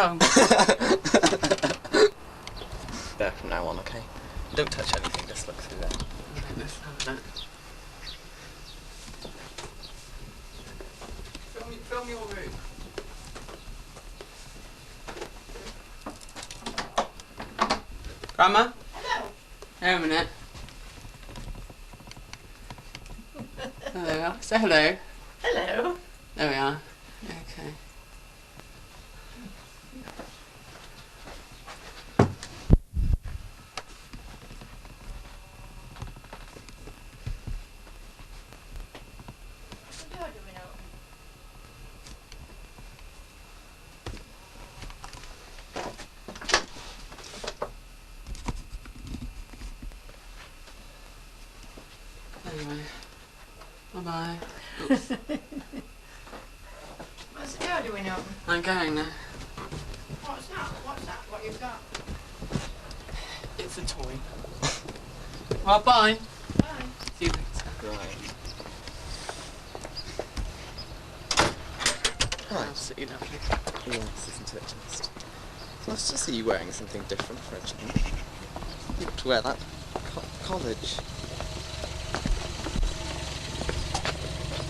Oh. There from now on, okay? Don't touch anything, just look through there. Let's have a look. Film your room. Grandma? Hello. Here a minute. Hello. Say hello. Hello. There we are. Okay. Anyway. Bye-bye. Oops. What's the door doing open? I'm going now. What's that? What's that? What you've got? It's a toy. Well, bye. Bye. See you later. Right. Absolutely lovely. Yes, isn't it just? It's nice to see you wearing something different for a change. You got to wear that college.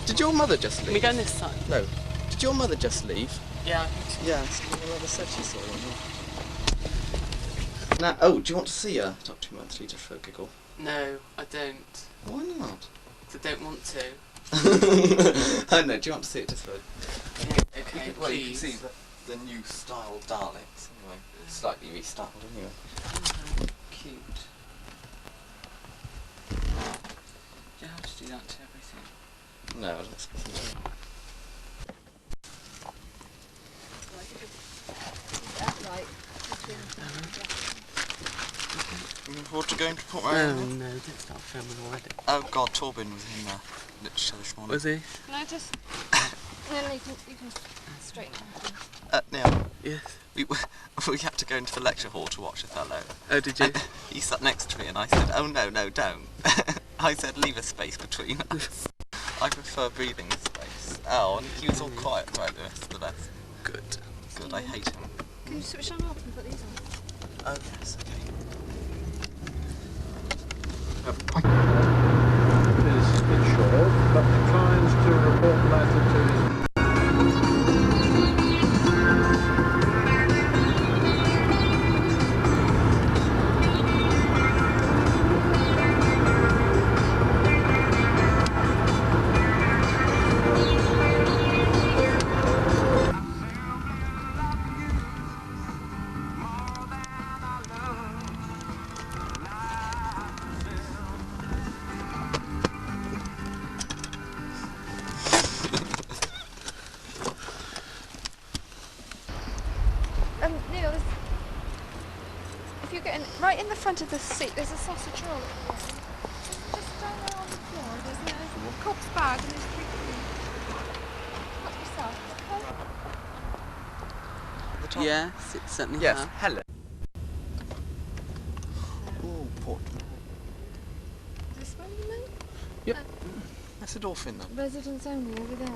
Did your mother just leave? Can we go on this side? No. Did your mother just leave? Yeah, I think so. Yes, my mother said she saw one. Now, oh, do you want to see her, Dr. Monthly, just for a giggle? No, I don't. Why not? 'Cause I don't want to. I know, do you want to see it just for... Yeah, okay, Well, you can please. see the new style Daleks, anyway. Slightly restyled, anyway. Oh, cute. Do you have to do that to everything? No, I don't expect you to. Right. Can you afford to go into Oh Portmerion? no, don't start filming already. Oh god, Torben was in literature this morning. Was he? Can I just... No, you can straighten out. Neil, Yes. we had to go into the lecture hall to watch Othello. Oh, did you? And he sat next to me and I said, oh no, don't. I said, leave a space between us. I prefer breathing space. Oh, and he was all quiet throughout the rest of the lesson. Good. Good, I hate him. Can you switch them off and put these on? Oh yes, okay. Is insured, but declines to report the matter to his... Neil, if you're getting right in the front of the seat, there's a sausage roll. Just down there on the floor, there's a cook's bag and there's 3 quid. Help yourself, okay? Yes, it certainly Yes, has. hello. Oh, Portmerion. Is this one you meant? Yep. That's a dolphin then. Residents only over there.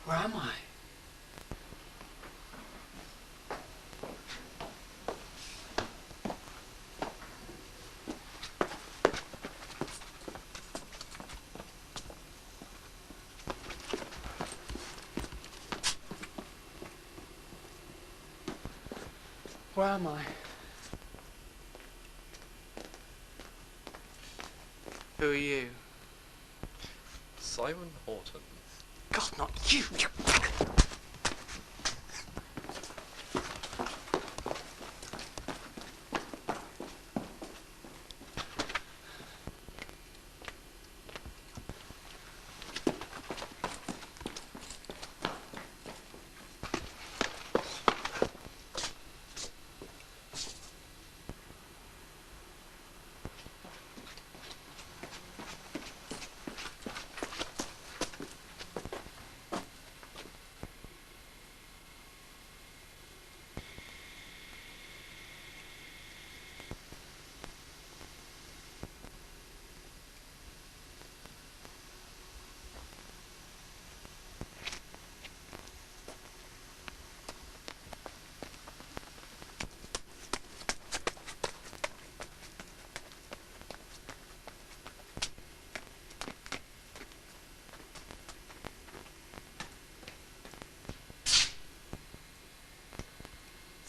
Where am I? Where am I? Who are you? Simon Horton. God, not you! You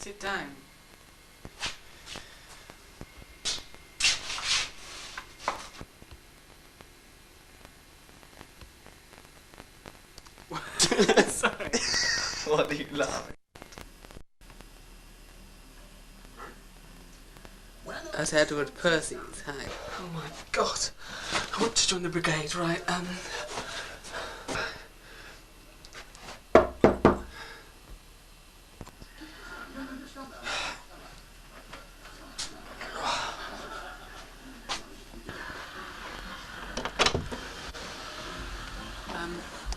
Sit down. Sorry. What are you laughing? That's Edward Percy's, hi. Oh my god. I want to join the brigade, right?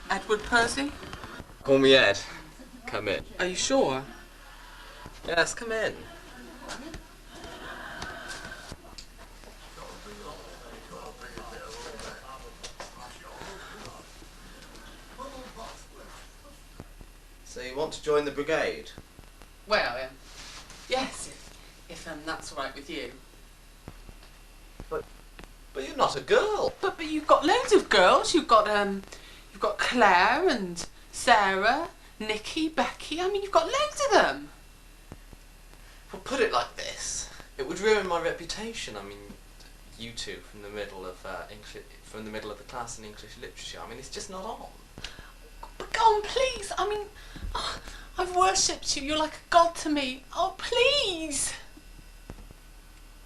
Edward Percy? Call me Ed. Come in. Are you sure? Yes, come in. So you want to join the brigade? Well, yes, if that's all right with you. But you're not a girl. But you've got loads of girls. You've got Claire and Sarah, Nikki, Becky. I mean, you've got loads of them. Well, put it like this: it would ruin my reputation. I mean, you two from the middle of the class in English literature. I mean, it's just not on. But go on, please. I mean, I've worshipped you. You're like a god to me. Oh, please.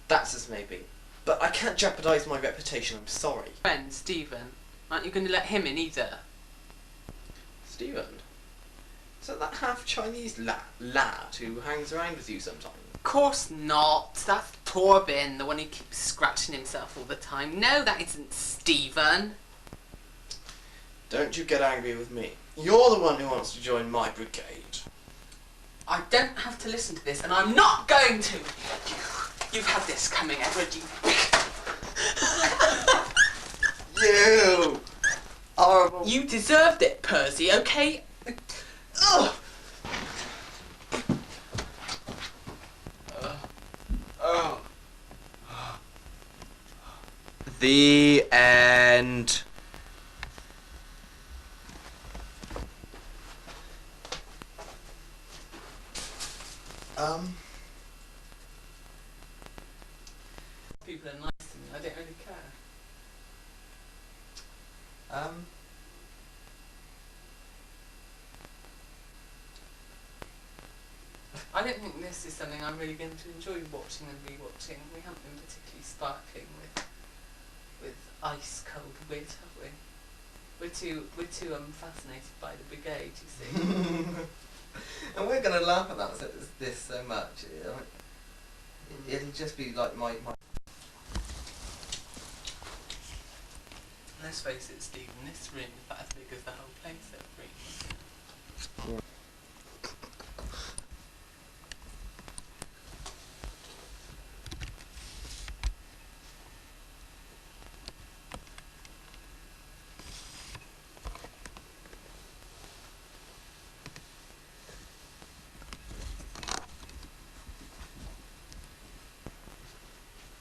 That's as may be. But I can't jeopardise my reputation. I'm sorry. Friend Stephen, aren't you going to let him in either? Stephen? Is that half Chinese lad who hangs around with you sometimes? Of course not. That's Torben, the one who keeps scratching himself all the time. No, that isn't Stephen. Don't you get angry with me. You're the one who wants to join my brigade. I don't have to listen to this, and I'm not going to. You've had this coming, Edward. You! Horrible. You deserved it, Percy, okay? Ugh. The end. People are nice to me, I don't really care. I don't think this is something I'm really going to enjoy watching and rewatching. We haven't been particularly sparkling with ice cold wit, have we? We're too fascinated by the brigade, you see. And we're going to laugh at this so much. It'll just be like my... Let's face it, Stephen, this room is about as big as the whole place at Free.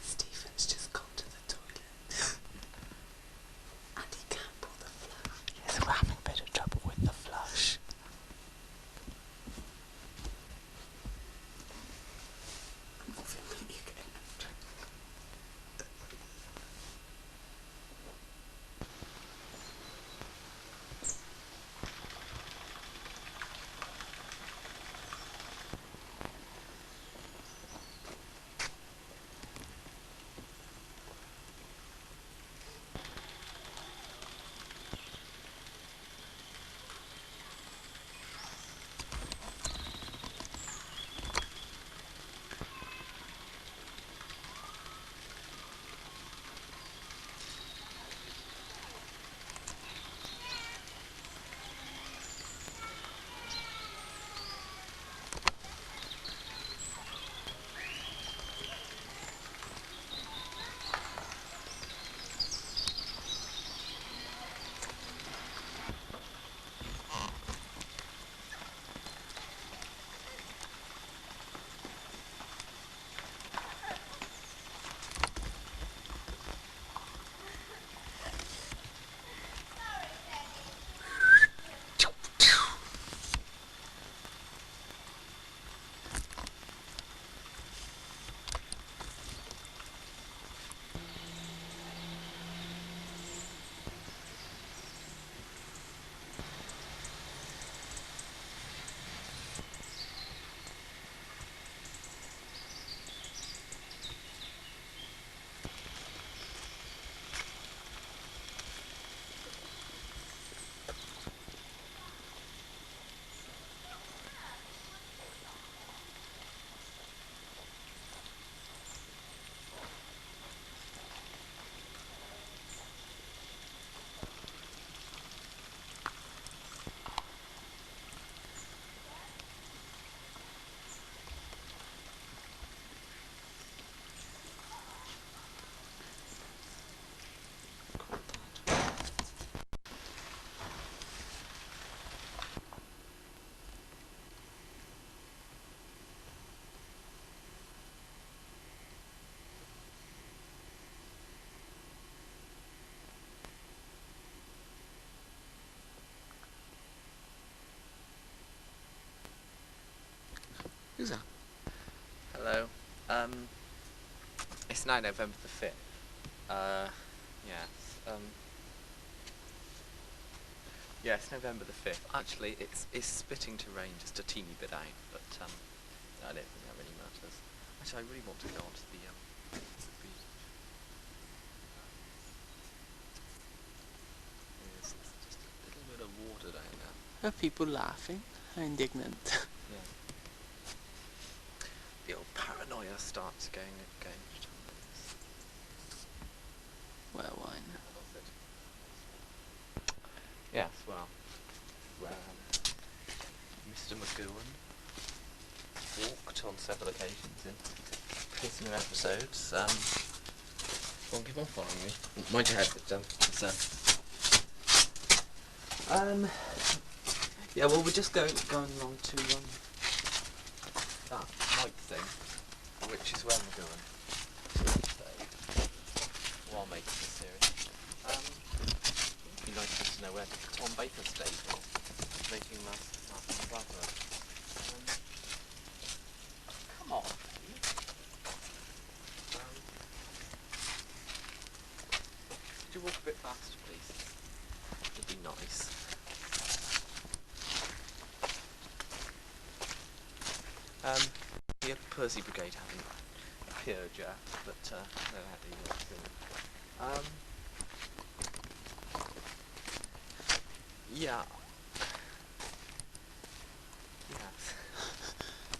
Stephen's just gone to the toilet. And he can't pull the flush. Who's that? Hello. It's now November the 5th. Yes. Yeah, it's November the 5th. Actually, it's spitting to rain just a teeny bit out, but I don't think that really matters. Actually, I really want to go onto the beach. There's just a little bit of water down there. Are people laughing? How indignant. Yeah. The old paranoia starts going. Well, why not? Yes, well, Mr. McGowan walked on several occasions in prisoner episodes. Won't keep on following me. Mind your head, yeah, well, we're just going along to that mic thing, which is where McGowan stayed while making this series. It'd be nice to know where Tom Baker stayed while making last Brother. Come on, mate. Could you walk a bit faster, please? It'd be nice. The Percy Brigade haven't appeared yet, but no, they soon. Yeah. Yes.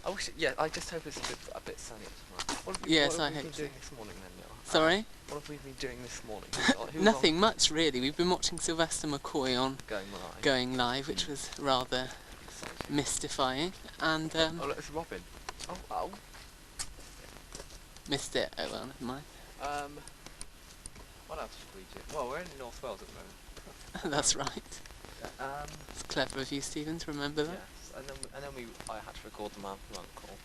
I wish. Yeah, I just hope it's a bit sunny tomorrow. What have Yes, what I have we hope been so. doing this morning then, Neil? Sorry? What have we been doing this morning? Who's Nothing on much really. We've been watching Sylvester McCoy on Going live. Going Live, which was rather Exciting. mystifying, and Oh, look, it's Robin. Oh. missed it. Oh well, never mind. What else should we do? Well, we're in North Wales at the moment. That's right. It's clever of you, Stephen, to remember that. Yes, and then I had to record the Man from Uncle.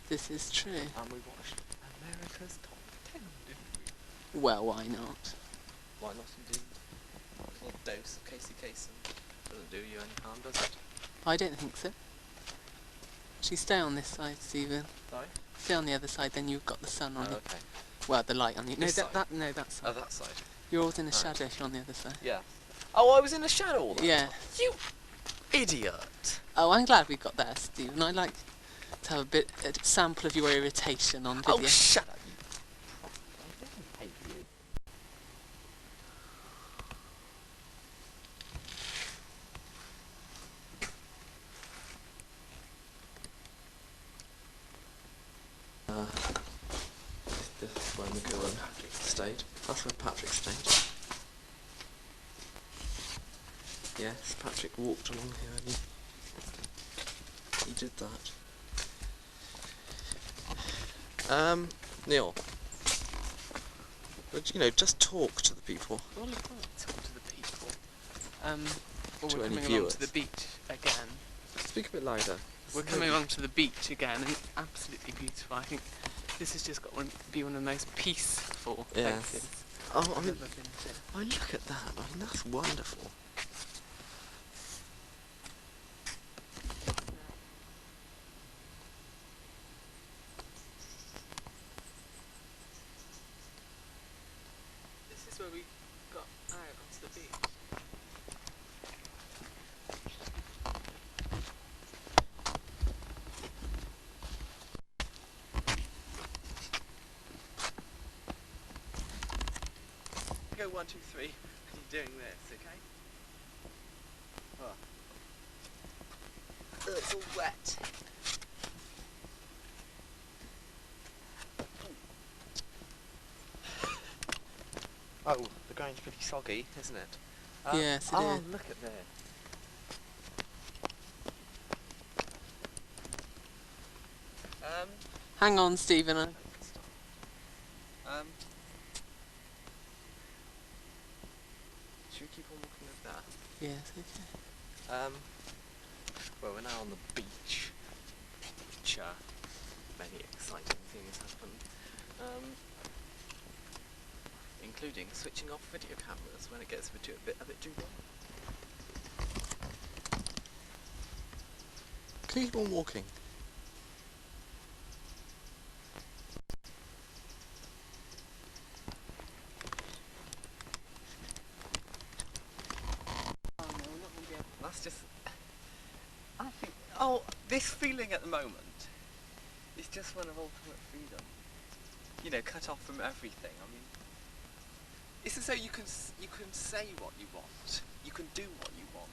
This is true. And we watched America's Top 10, didn't we? Well, why not? Why not indeed? A little dose of Casey Kasem doesn't do you any harm, does it? I don't think so. Actually, stay on this side, Stephen. Sorry? Stay on the other side, then you've got the sun on you. Okay. Well, the light on you. No, This side? that side. Oh, that side. You're always in a Right. shadow if you're on the other side. Yeah. Oh, I was in the shadow all that Yeah. time. You idiot! Oh, I'm glad we got there, Stephen. I'd like to have a sample of your irritation on video. Oh, shut up! I hate you. This is where McGowan stayed. That's where Patrick stayed. Yes, Patrick walked along here and he did that. Neil. But, just talk to the people. Well, look, talk to the people. Well, To we're any coming along viewers. to the beach again. Speak a bit louder. We're coming along to the beach again, and it's absolutely beautiful. I think this has just got to be one of the most peaceful Yes. places Oh, I've ever been to. I mean, look at that. I mean, that's wonderful. This is where we got out onto the beach. Go 1, 2, 3. You're doing this, okay? Oh. It's all wet. Oh, the ground's pretty soggy, isn't it? Yes, it oh, is. look at this. Hang on, Stephen. Should we keep on walking over there? Yes, okay. Well, we're now on the beach, which many exciting things happened, including switching off video cameras when it gets a bit too warm. Keep on walking. Oh no, we're not going to be able. That's just. I think. Oh, this feeling at the moment is just one of ultimate freedom. You know, cut off from everything. I mean, it's as though you can say what you want. You can do what you want.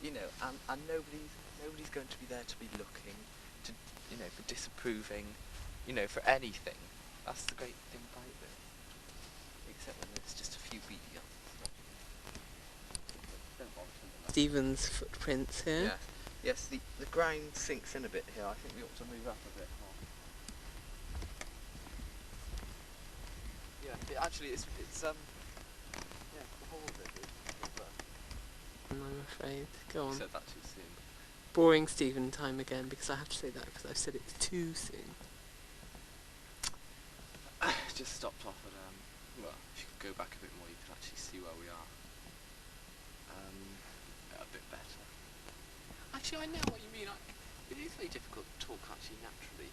You know, and nobody's going to be there to be looking, to for disapproving, for anything. That's the great thing about it. Except when there's just a few videos. Stephen's footprints here. Yeah. Yes, the ground sinks in a bit here. I think we ought to move up a bit more. Yeah, actually it's the whole of it is I'm afraid. Go on. said that too soon. Boring Stephen time again, because I have to say that because I've said it too soon. Just stopped off at well, if you could go back a bit more you could actually see where we are. A bit better. Actually I know what you mean. It is very difficult to talk actually naturally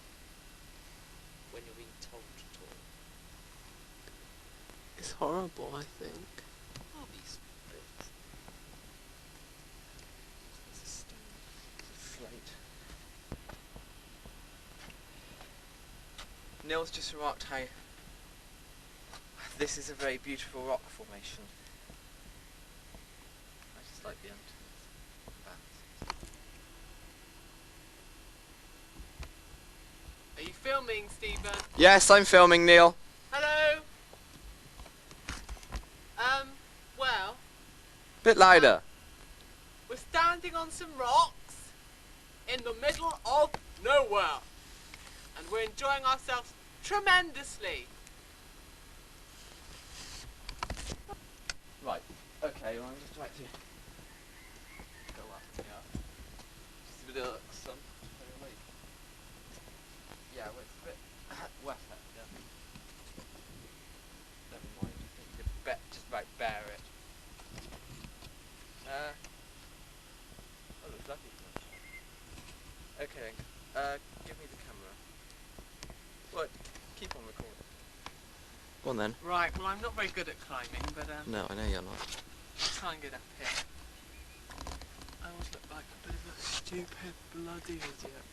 when you're being told to talk. It's horrible, I think. Oh, these bits. There's a stone. There's a slate. Neil's just remarked how this is a very beautiful rock formation. I just like the antennas. Are you filming, Stephen? Yes, I'm filming, Neil. Hello? Well, Bit louder. we're standing on some rocks in the middle of nowhere. And we're enjoying ourselves tremendously. Right. Okay, well I'm just trying to go up here. Just a bit of sun. Wait. Yeah, well, it's a bit wet up here. Never mind. I think you could just about bear it. Oh, looks lovely from that side. Okay. Give me the camera. What? Keep on recording. Go on then. Right, well I'm not very good at climbing, but No, I know you're not. I'll try and get up here. I always look like a bit of a stupid bloody idiot.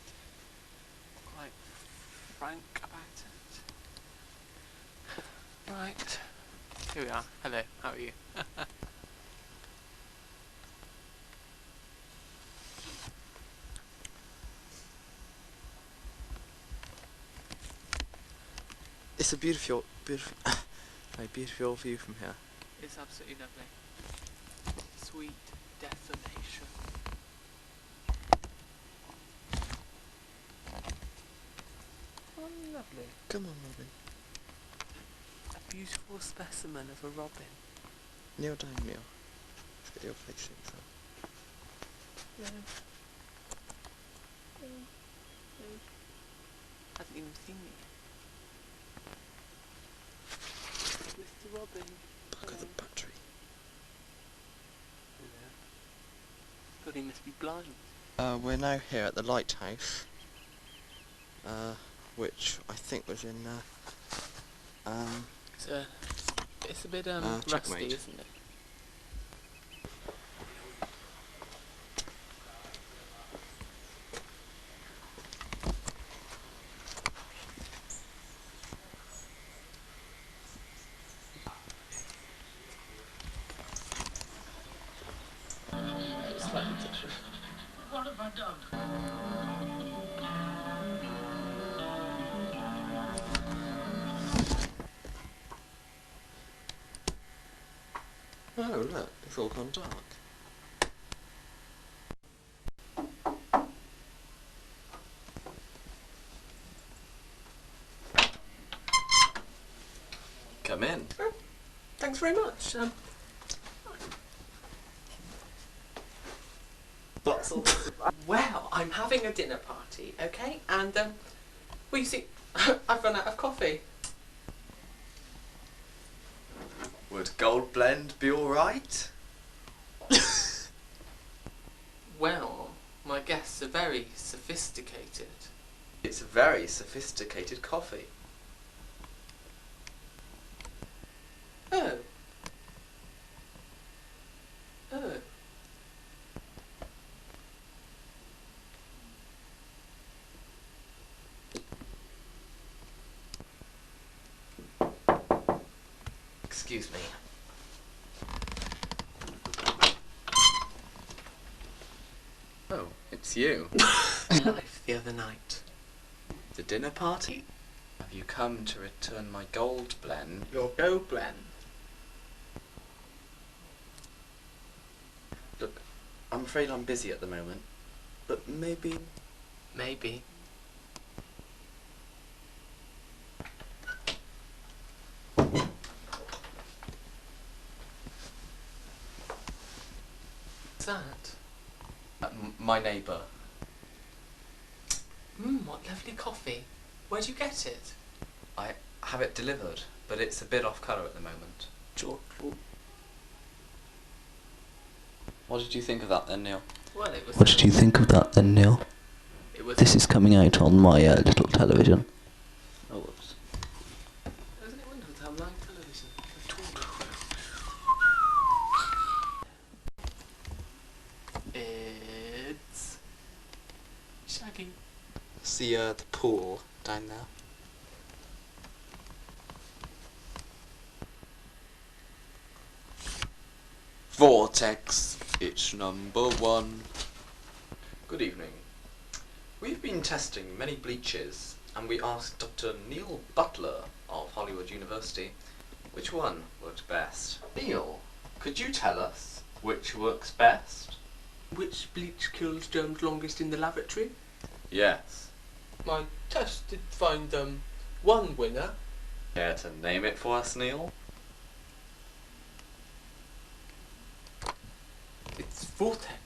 Quite frank about it. Right. Here we are. Hello, how are you? It's a beautiful a beautiful view from here. It's absolutely lovely. Sweet desolation. Oh, lovely. Come on, Robin. A beautiful specimen of a robin. Kneel down, Neil. Let's get your face in. So. No. Hasn't even seen me. Mr. Robin. Look at the battery. God, he must be blind. We're now here at the lighthouse, which I think was in. It's a bit rusty, checkmate. isn't it? Slightly different. What have I done? Oh, look, it's all gone dark. Come in. Oh, thanks very much. Well, I'm having a dinner party, okay? And, well, you see, I've run out of coffee. Would Gold Blend be alright? Well, My guests are very sophisticated. It's very sophisticated coffee. Oh. Oh. Excuse me. Oh, it's you. Life the other night. The dinner party? Have you come to return my gold blend? Your go blend. Look, I'm afraid I'm busy at the moment, but maybe... Maybe. What's that? My neighbour. What lovely coffee. Where'd you get it? I have it delivered, but it's a bit off colour at the moment. What did you think of that then, Neil? Well, it was. What did you think of that then, Neil? It was. This is coming out on my little television. Oh, whoops. Isn't it wonderful to have live television? It's Shaggy. See the pool down there? Vortex, it's number 1. Good evening. We've been testing many bleaches, and we asked Dr. Neil Butler of Hollywood University which one worked best. Neil, could you tell us which works best? Which bleach kills germs longest in the lavatory? Yes. My test did find one winner. Care to name it for us, Neil? It's Vortex.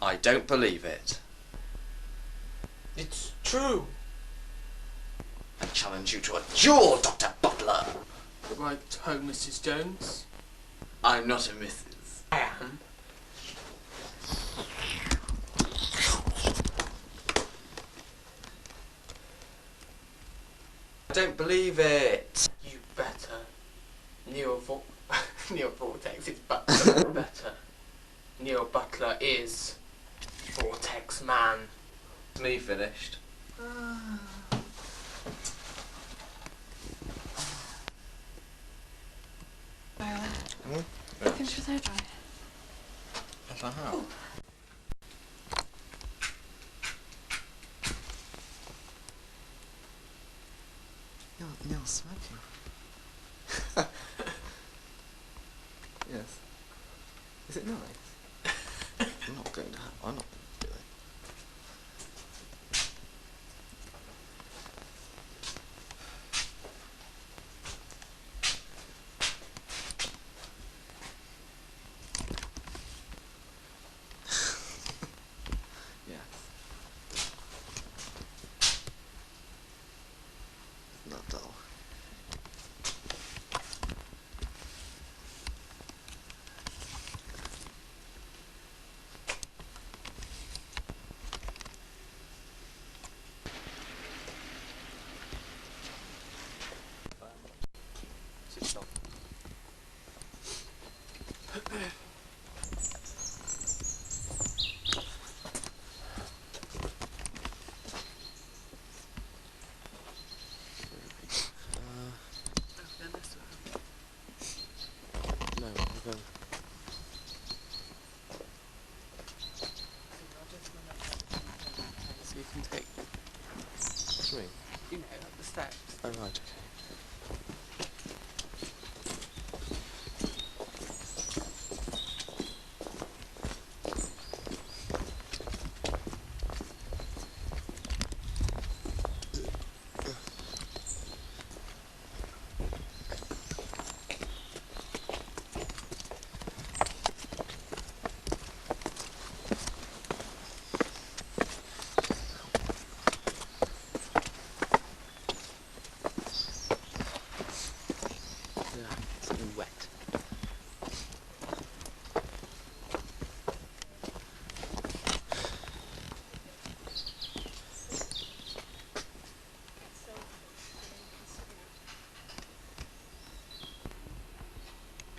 I don't believe it. It's true. I challenge you to a duel, Dr. Butler. Right home, Mrs. Jones. I'm not a Mrs. I am. I don't believe it. You better. Neil Vortex is Butler. Better. Neil Butler is Vortex Man. It's me finished. Finish with hair dry. Yes, I have. You're smoking. Yes. Is it nice? I'm not going to I'm not going to do it. Yes. Not dull.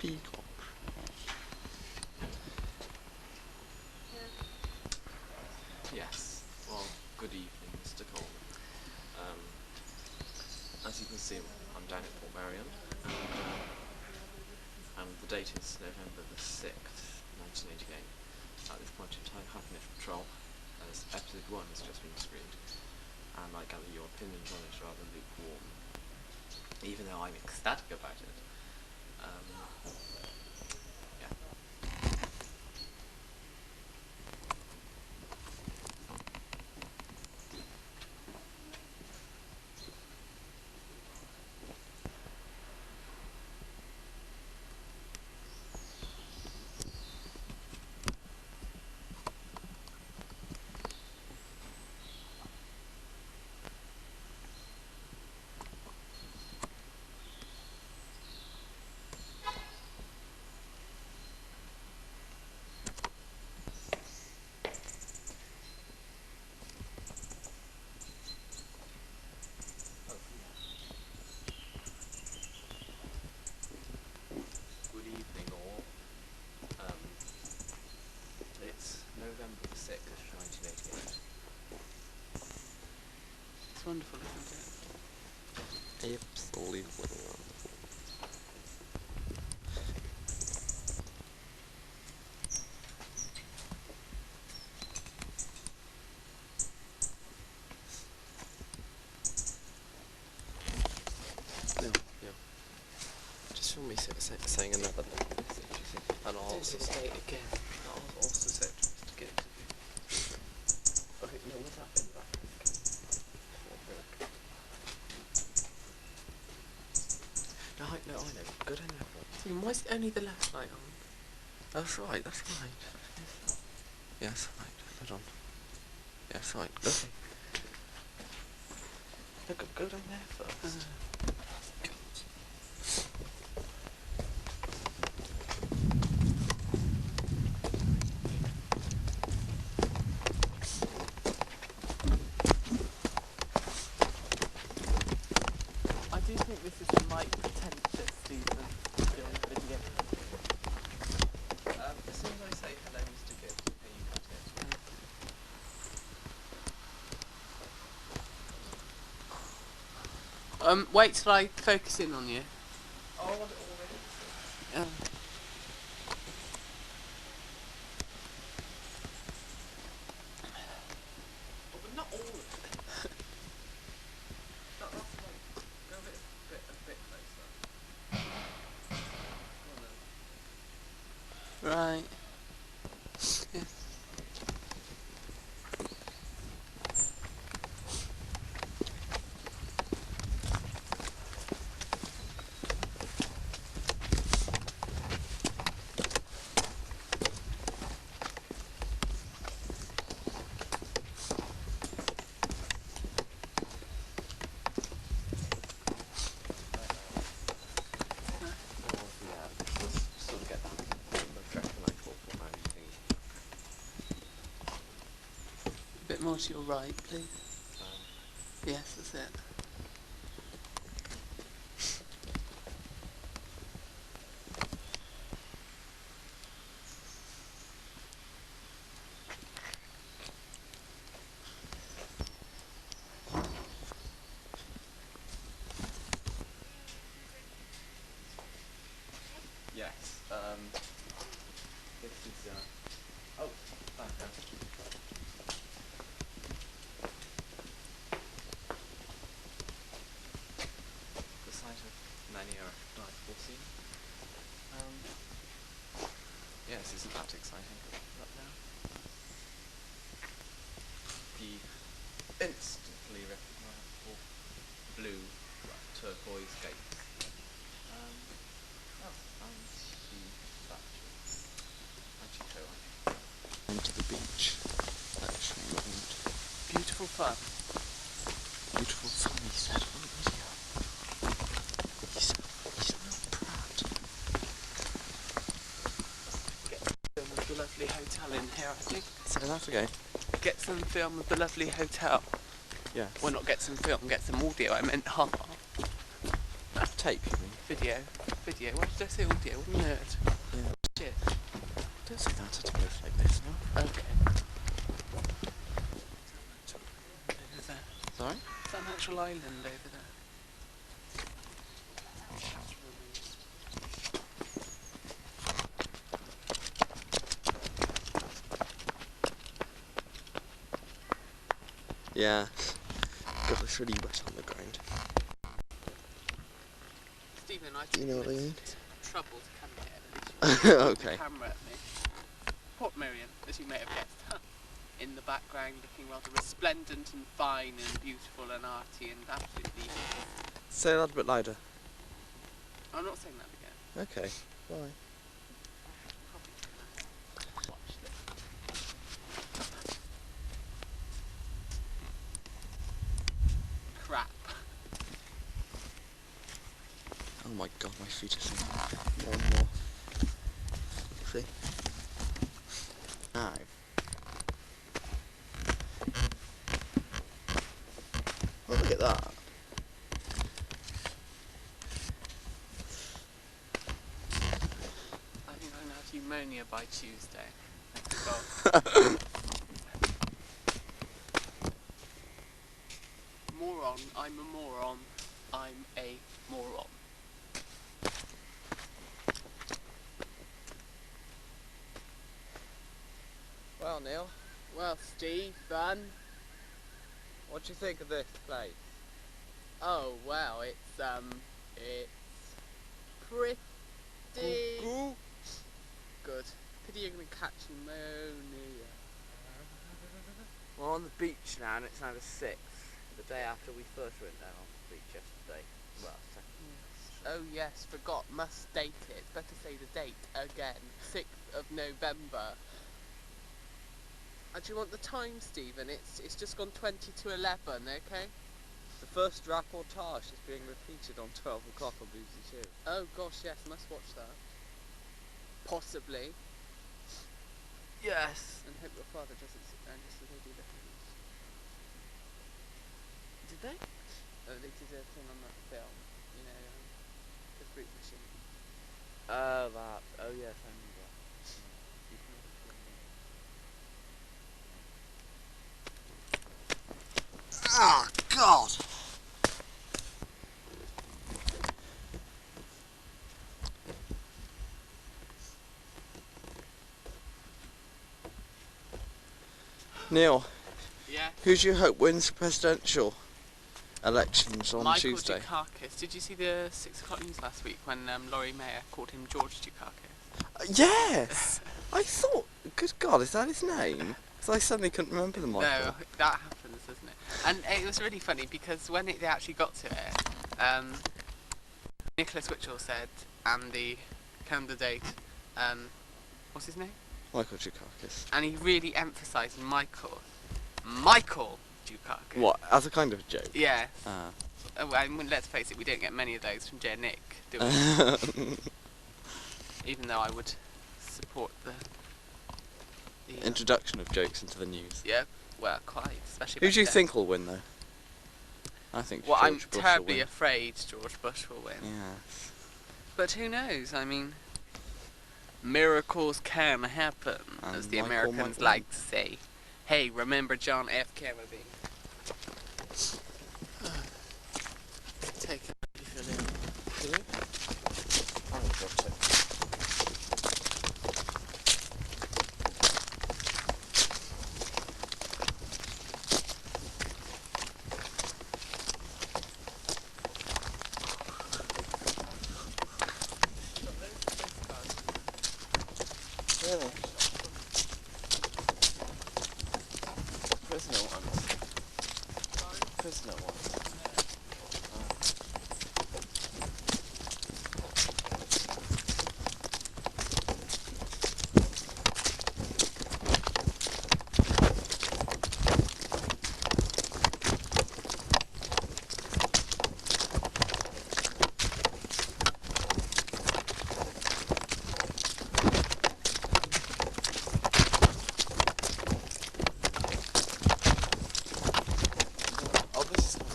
Peacock. Yes. Well, good evening, Mr. Coleman. As you can see, I'm down at Portmerion, and the date is November the 6th, 1988. At this point in time, having a patrol, as episode 1 has just been screened, and I gather your opinions on it are rather lukewarm, even though I'm ecstatic about it. Yeah. Good evening, all. It's November the 6th, 1988. It's wonderful, isn't it? Absolutely wonderful. No. Just film me saying another message, and I'll also say it again. I'll also say it just to get it to you. Okay, no, what's happened back? No, I know. Good enough. Why is only the left light on? That's right. Yes, right. Hold on. Yes, right. Okay. Look, go down there first. I do think this is a might pretentious season doing video. As soon as I say hello, Mr. Gibb, here you cut it. Wait till I focus in on you. Oh, I want it already. Oh, but not all of it. That's like, go a bit closer. Go on then. Right. Yeah. Sort of get that recognisable format thing. A bit more to your right, please. Yes, that's it. Yes. This is oh, back down. The site of many a recognisable scene. Yes, isn't that exciting? Up now. The instantly recognisable blue turquoise gates. The statue. Onto the beach. Actually, Beautiful fun. beautiful fun, he said on the video. He's not proud. Film of the lovely hotel in here, I think. Say that again. Get some film of the lovely hotel. Yes. Well, not get some film, get some audio. I meant Tape, you mean? video. video. Why did I say audio? What a nerd. Yeah. Shit. Don't say that at a place like this, no? Okay. Over there. Sorry? Is that an actual island over there? Yeah. God, it's really wet on the ground. Stephen, I Do you know what I mean? trouble to come here. At least you Okay. the camera at me. Portmerion, as you may have guessed, in the background, looking rather resplendent and fine and beautiful and arty and absolutely. Say that a bit louder. I'm not saying that again. Okay. Bye. Probably watch this. Crap. Oh my god, my feet are sinking more and more. See? Now. Oh, look at that. I think I'm going to have pneumonia by Tuesday. Thank God. Moron, I'm a moron. I'm a moron. Well, Neil, Well, Stephen. what do you think of this place? Oh, well, it's pretty good. Pity you're going to catch pneumonia. We're on the beach now and it's now the 6th, the day after we first went down on the beach yesterday. Well, Oh yes, forgot, must date it. Better say the date again. 6th of November. And do you want the time, Stephen? It's just gone 20 to 11, okay? the first rapportage is being repeated on 12 o'clock on BBC Two. Oh gosh, yes, must watch that. Possibly. Yes. And hope your father doesn't sit down just as they do the things. Did they? Oh, they did a thing on that film, you know, the fruit machine. Oh, that. Oh, yes, I remember. Oh god! Neil, Yeah. who do you hope wins the presidential elections on Michael Tuesday? Dukakis. Did you see the 6 o'clock news last week when Laurie Mayer called him George Dukakis? Yes! I thought, good god, is that his name? Because I suddenly couldn't remember the Michael. No, that happens, doesn't it? And it was really funny because when they actually got to it, Nicholas Witchell said, and the candidate, what's his name? Michael Dukakis. And he really emphasised Michael Dukakis. What, as a kind of joke? Yeah. Ah. Well, I mean, let's face it, we don't get many of those from J Nick, do we? Even though I would support the Introduction of jokes into the news. yeah, well, quite, especially. Who back do you then. think will win, though? I think Well, George I'm Bush will terribly win. afraid George Bush will win. Yes. But who knows? I mean, miracles can happen, And as the Michael Americans might like to say. Hey, remember John F. Kennedy? Take it if you live. Oh, got it. Really? Prisoner ones. Prisoner ones. Oh, this is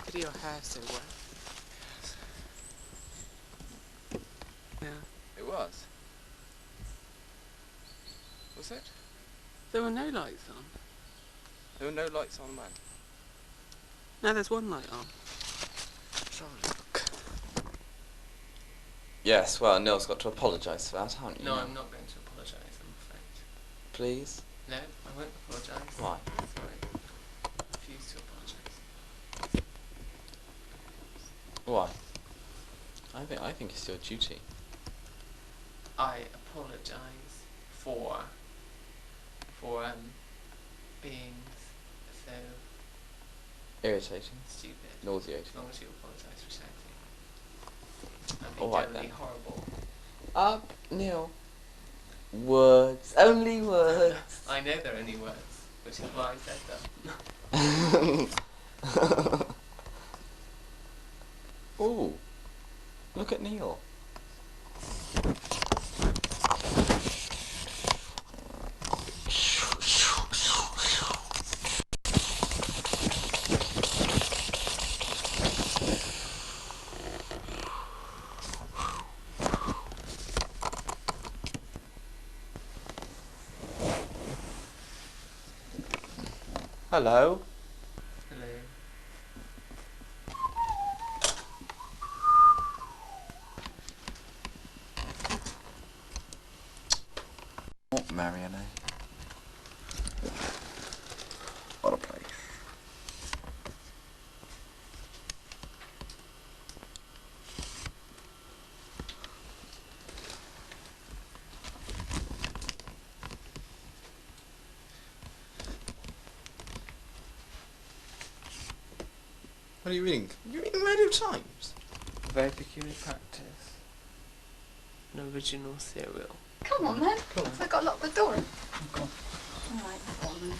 Pity your hair so wet. Yeah. It was. Was it? There were no lights on. There were no lights on when? No, there's one light on. Let's have a look. Yes, well, Neil's got to apologise for that, haven't you? No, Neil? I'm not going to apologise, I'm afraid. Please? No, I won't apologise. Why? Sorry. I refuse to apologise. Why? I think it's your duty. I apologise for being so Irritating. stupid. Nauseating. As long as you apologise for shouting. And All being right generally then. horrible. Neil. Words. Only words. I know they're only words, which is why I said them. Ooh. Look at Neil. Hello. Hello. Portmerion, eh? What a place. What are you reading? You're reading Radio Times? A very peculiar practice. An original serial. Come on then. Come on. Have I got to lock the door? Alright, go on then.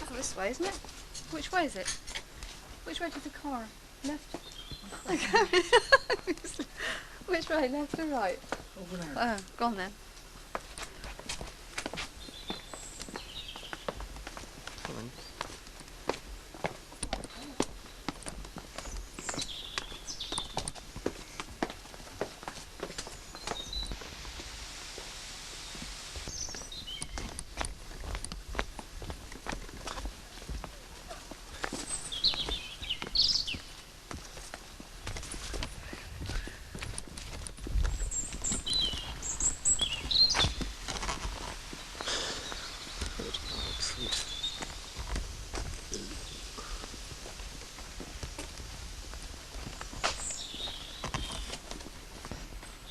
Oh, this way, isn't it? Which way is it? Which way to the car? Left? Which way, left or right? Over there. Oh, go on then. Come on.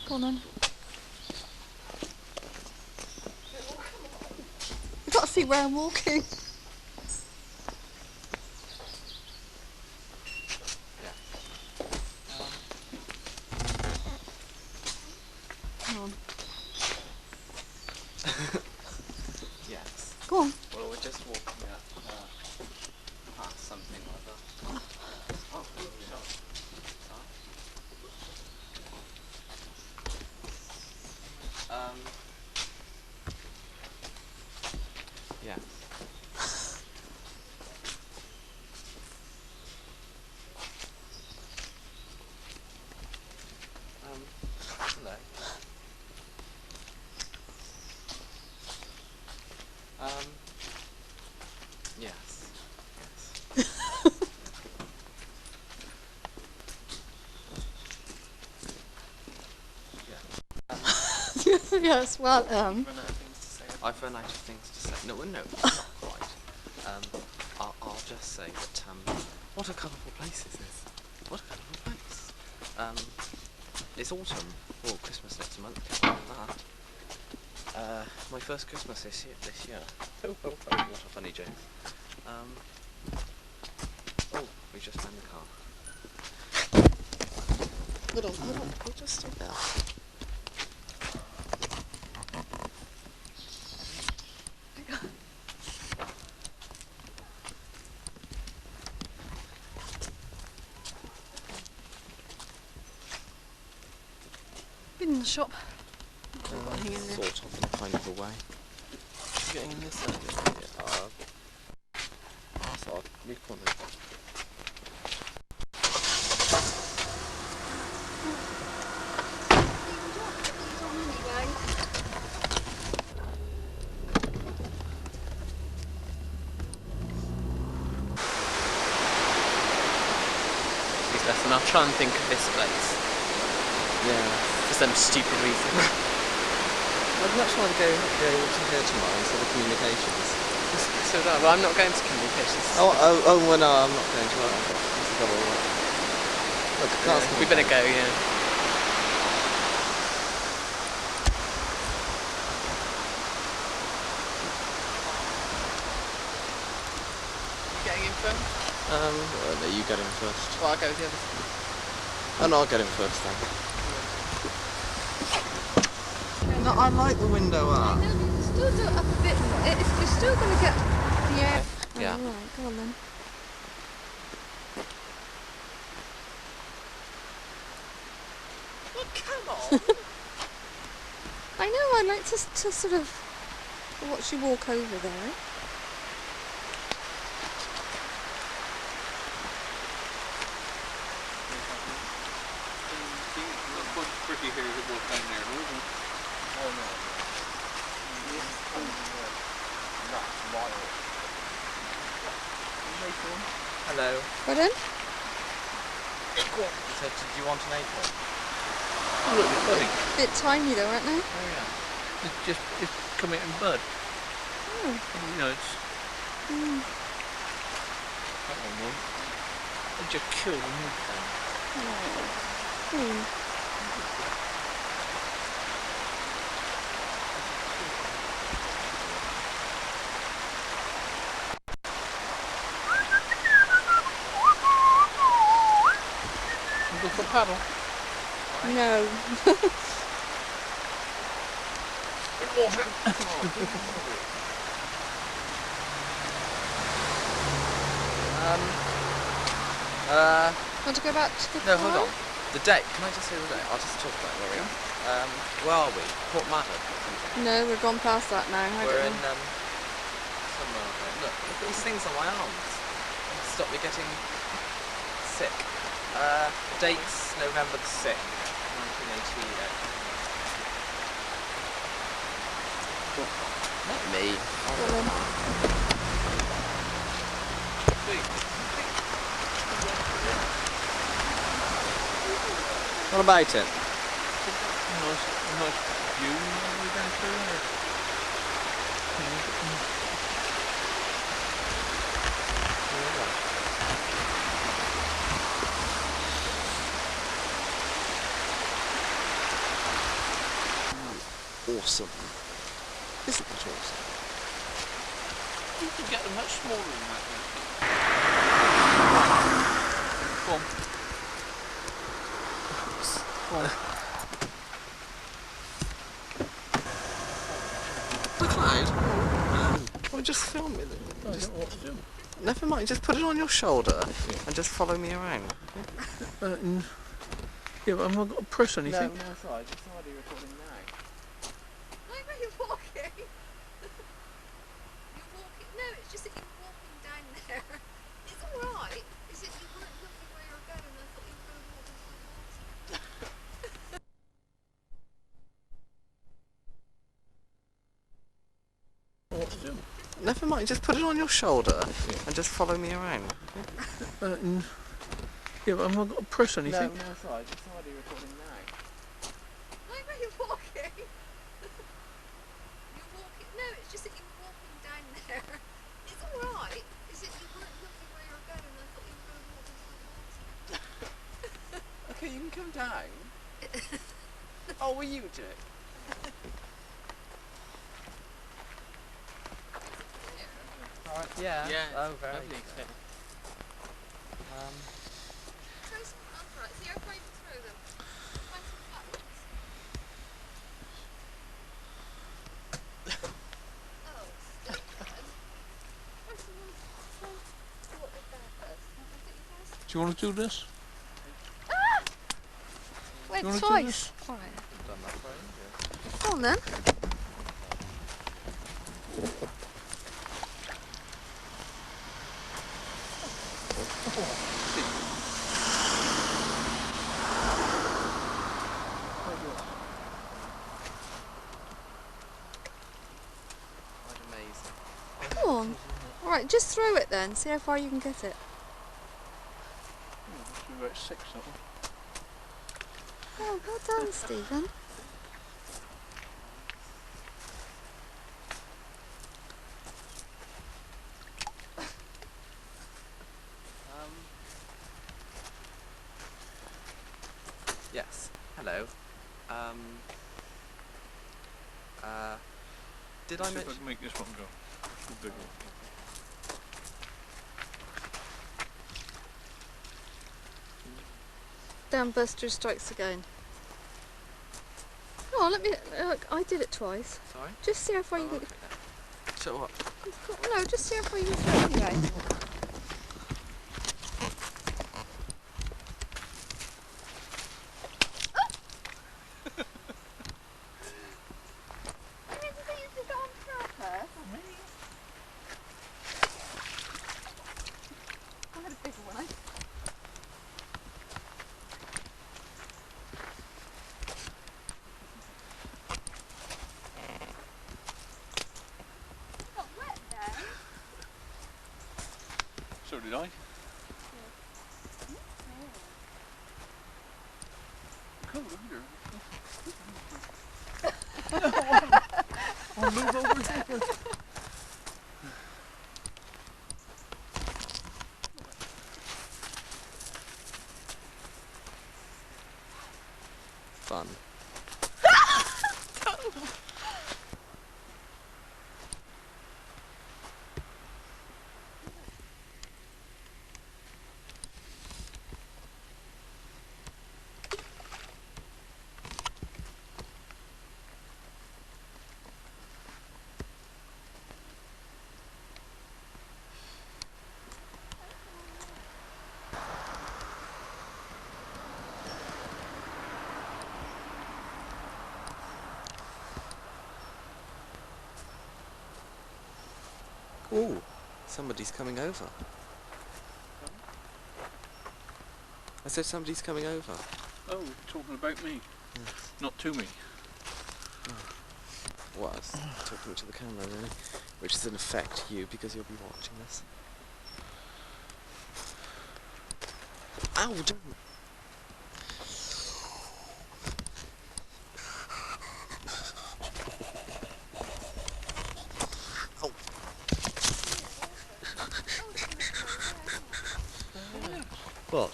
Go on then. You've got to see where I'm walking. Come on. Yes. Go on. Well, we're just walking up past something like that. Oh, yes. Hello. Yes. Yes, well, Run out of things to say. I've run out of things to say. No, not quite. I'll just say that, what a colourful place is this? What a colourful place. It's autumn, or Christmas next month, that. My first Christmas this year. Oh, what a funny joke. Oh, we just found the car. Hold on, we'll just stay there. been in the shop. Getting in there. Sort of in a kind of a way. Getting in this area. Yeah. So I'll recon it. And I'll try and think of this place. Yeah. For some stupid reason. I'd much rather go to here tomorrow instead of communications. So do I. Well, I'm not going to communications. Well, no, I'm not going to. Look, We better go, yeah. You getting in first? Well, no, you get in first. Well, I'll go with the others. Oh, no, I'll get in first then. No, I like the window up. I know, you can still do it up a bit more. You're still going to get the air. Yeah. Oh, right, go on then. Well, come on! I know, I like to sort of watch you walk over there. Pretty here that was down there, wasn't it? Oh, no. This is coming nuts, wild. Hello. Pardon? So, did you want an acorn? Oh, look, it's budding. Bit tiny though, aren't they? Oh, yeah. It's coming in bud. Oh. You know, it's... That one won't. It just killed the milk down. Go for a paddle. No. Want to go back to the No, car? hold on. The date. Can I just say the date? I'll just talk about it while we're in. Where are we? Portmerion. No, we've gone past that now. We're in somewhere. Look at these things on my arms. Stop me getting sick. Dates November the 6th, 1988. Not me. What about it? Nice view all the way down through there. Awesome. Isn't it awesome? You can get them much smaller than that. Go on. Go on. The cloud? Well, just film it. I don't know what to do. Never mind, just put it on your shoulder and just follow me around. Yeah, but I'm not going to press anything. No, it's alright. It's already recording now. Why were you walking? You're walking. No, it's just that you were walking down there. It's alright. It's that you weren't looking where you were going and I thought you were going to walk into the water. What to do? Never mind, just put it on your shoulder and just follow me around. Yeah, but I'm not going to press No, anything. it's alright. It's already recording now. Why were you walking? You're walking. No, it's just that you were walking down there. It's alright. It's that you weren't looking where you were going and I thought you were going to walk into the water. Okay, you can come down. Oh, will you do it? Alright, yeah. Oh, very lovely. good. Throw some upright. See how far you can throw them. Find some flat ones. Oh, stupid. Find some ones. What did that first? Do you want to do this? Wait, You wanna do twice. this? Right. Done that for ages. Go on then. Quite amazing. Go on. Alright, just throw it then. See how far you can get it. Must be about 6, that one. Oh, well done, Stephen. Yes. Hello. Did I See if I mention? can make this one go. The big one. Dam Buster strikes again. Oh, let me. I did it twice. Sorry. Just see how far you Oh, can. okay then. So what? No, just see how far you can throw it anyway. I had a bigger one. Got wet then. So did I. Cool, look at her. I'll move over here. Fun. Ooh, somebody's coming over. I said somebody's coming over. Oh, talking about me. Yes. Not to me. Well, I was talking to the camera really, which is in effect you because you'll be watching this. Ow, don't. Oh. What?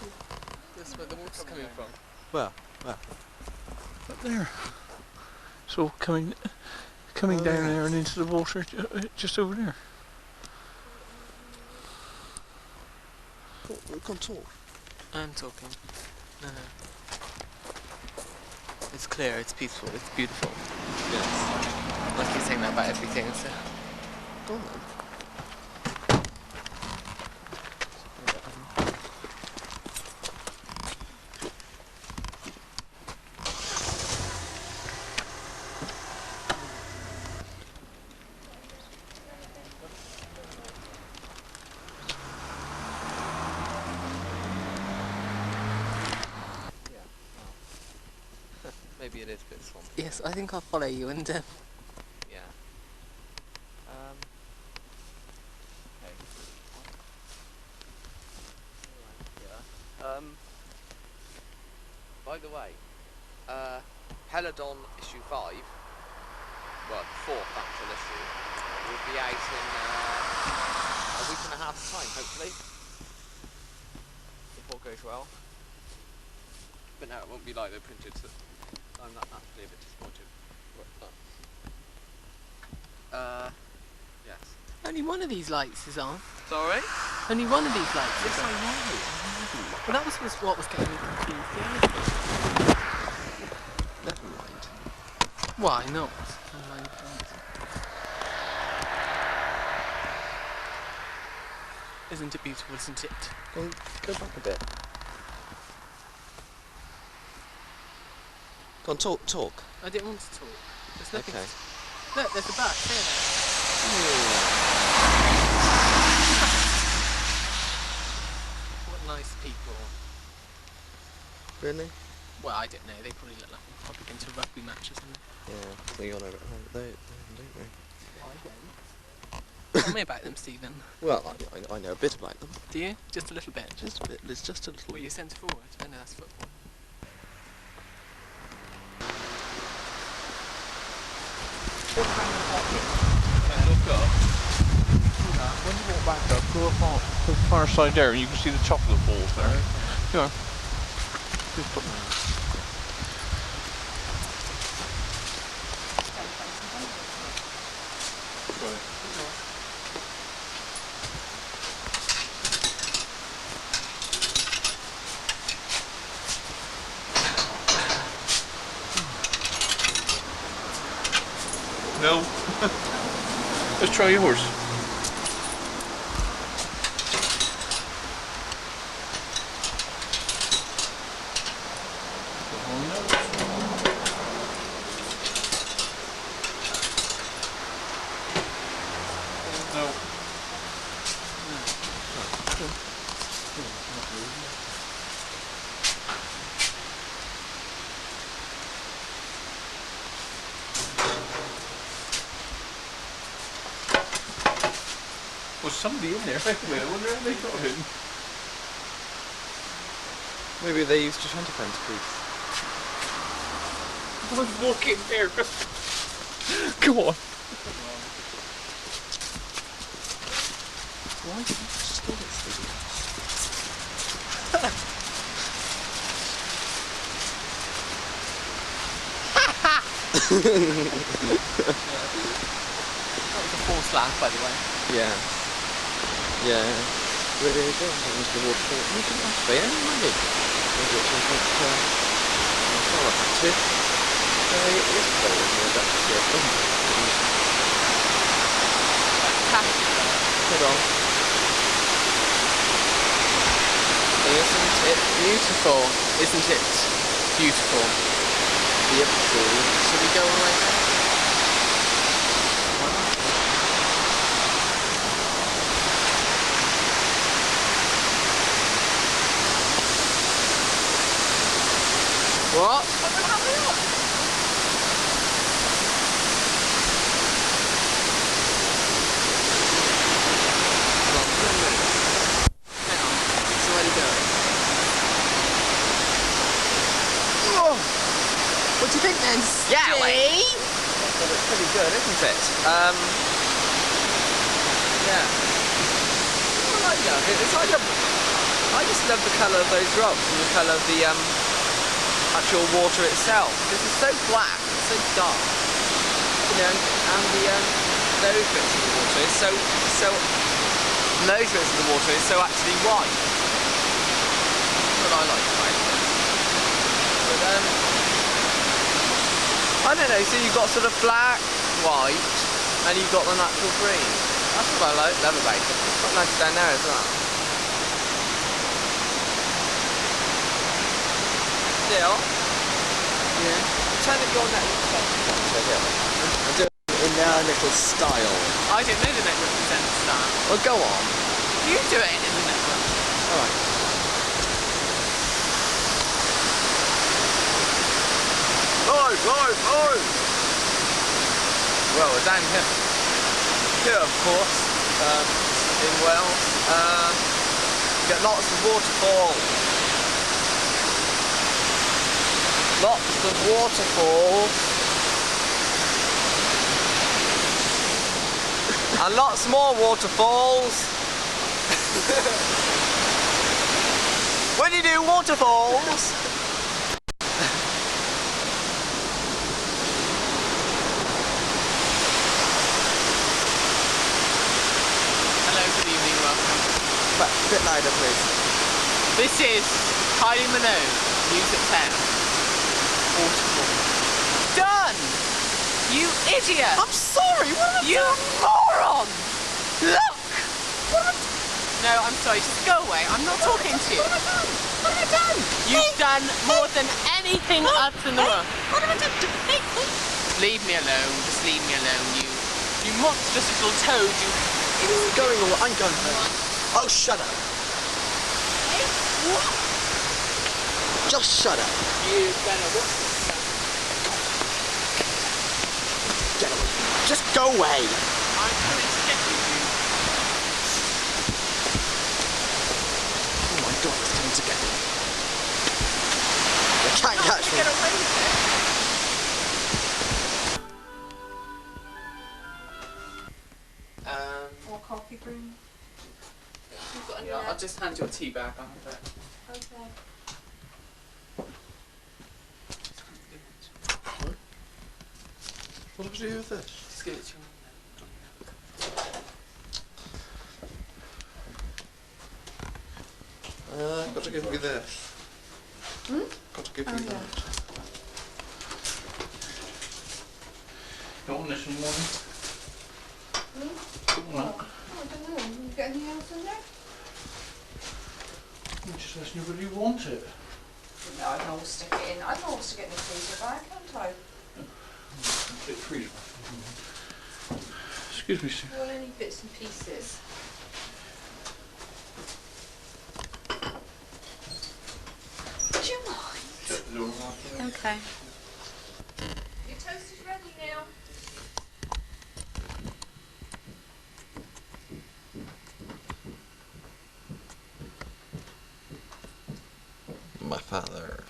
That's where the water's coming from. Where? Where? Up there. So coming down there and into the water just over there. Come talk. I'm talking. No. It's clear, it's peaceful, it's beautiful. Yes. I keep saying that about everything, so. Go on then. Maybe it is a bit swampy. Yes, I think I'll follow you and Yeah. Okay. By the way, Peladon issue 5, well, the 4th actual issue, will be out in a week and a half's time, hopefully. If all goes well. But no, it won't be like they're printed, so I'm not actually a bit disappointed. Yes. only one of these lights is on. Sorry? Only one of these lights Yes, is I on. know. Well, that was what was getting me confused. Yeah. Never mind. Why not? Never mind. Isn't it beautiful, isn't it? Go back a bit. Go on, talk. I didn't want to talk. There's nothing. Okay. Look, there's a bus here. What nice people. Really? Well, I don't know. They probably look like they've probably been to a rugby match or something. Yeah, we all know about them, don't we? Well, I don't. Tell me about them, Stephen. Well, I know a bit about them. Do you? Just a little bit. Just a bit. There's just a little. Well, you're centre forward. I know that's football. Look up. When you walk back up, go up on the far side there and you can see the chocolate balls there. Yeah. Just put them. No. Let's try yours. No. Was somebody in there? I wonder how they got in. Maybe they used to try to fence proof. Walk in there. Come on. Why did you steal it, Stevie? That was a false laugh, by the way. Yeah. Yeah. Where did it go? Into the waterfall. You didn't have to pay any money. Maybe it's just like, well, I had to. Yesterday when we were back to the Hold on. Isn't it beautiful? Isn't it beautiful? Beautiful. Should we go away now? What? Hang on, it's already going. Oh! What do you think then, Yeah, wait. Steve? Well, it's pretty good, isn't it? Yeah. Well, I love it. It's like I just love the colour of those rocks and the colour of the actual water itself. Because it's so black, it's so dark. You know, and those bits of the water is so those bits of the water is so actually white. That's what I like about it. But I don't know, so you've got sort of black, white, and you've got the natural green. That's what I love about it. It's quite nice down there as well. Still, yeah. Turn it your neck. And do it in their little style. I don't know the network presents that. Well, go on. You do it in the network. Alright. Right. Well, we're down here, of course, in Wales, you get lots of waterfalls. Lots of waterfalls. And lots more waterfalls. When you do waterfalls. Hello, good evening, welcome. But a bit louder, please. This is Kylie Minogue, News at 10. Waterfall. Done! You idiot! I'm sorry, what have I You moron! Look! No, I'm sorry, just go away. I'm not talking to you. What have I done? You've done more than anything up in the world. What have I done? Leave me alone. Just leave me alone, you monstrous little toad, you... I'm going all right. I'm going home. Oh, shut up. Hey? What? Just shut up. You better watch this. Get away. Just go away. I'm coming to get you. Oh my God, it's coming to get me. You can't catch me. Get away with it. More coffee cream. You've got any Yeah, I'll left? just hand your tea back. I'll have it. Okay. What do we do with this? Just give it to you. Got to give me this. Got to give you that. You want this in the morning? I don't know. You got anything else in there? You just ask me whether you want it. No, I can always stick it in. I can always stick it in the freezer bag, can't I? Bit freezer. Excuse me, sir. Well, any bits and pieces. Do you mind? Okay. Your toast is ready now. My father.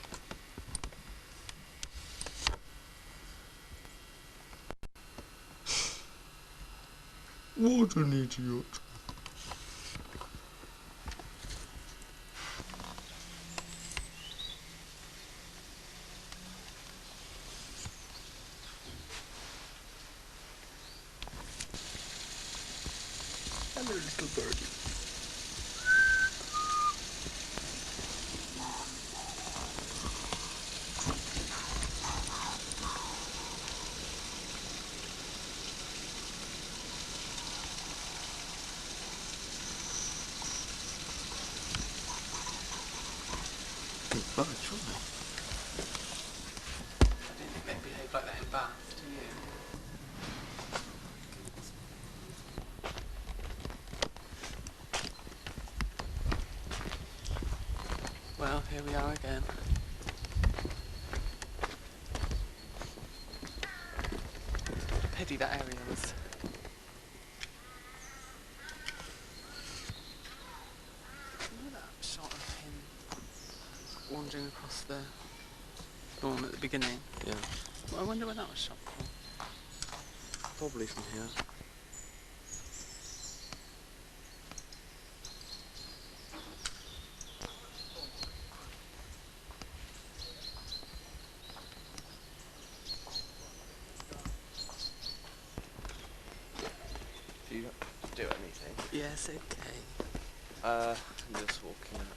What an idiot. Hello, little birdie. Oh, it's right. I didn't think they'd behave like that in Bath, do you? Well, here we are again. Pity that area was... You know that shot of him wandering across the lawn at the beginning? Yeah, Well, I wonder where that was shot from. probably from here. Do you do anything? Yes, okay. I'm just walking up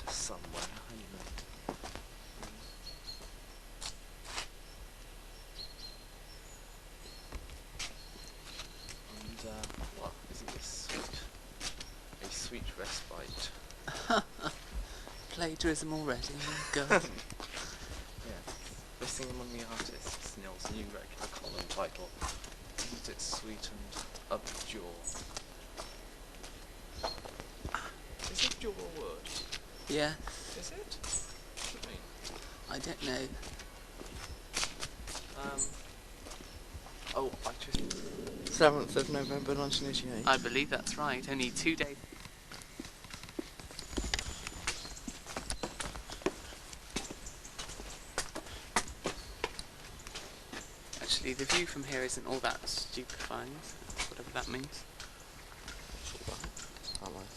to somewhere. Hang on a minute. And well, isn't this sweet? A sweet respite. Plagiarism already, oh God. Yeah. Missing among the artists, Neil's new regular column title. Isn't it sweet and abjure? Is abjure a word? Yeah, Is it? What do you mean? I don't know. Oh, I just... 7th of November 1988. I believe that's right, only 2 days. Actually, the view from here isn't all that stupefying, whatever that means. It's alright. I like it.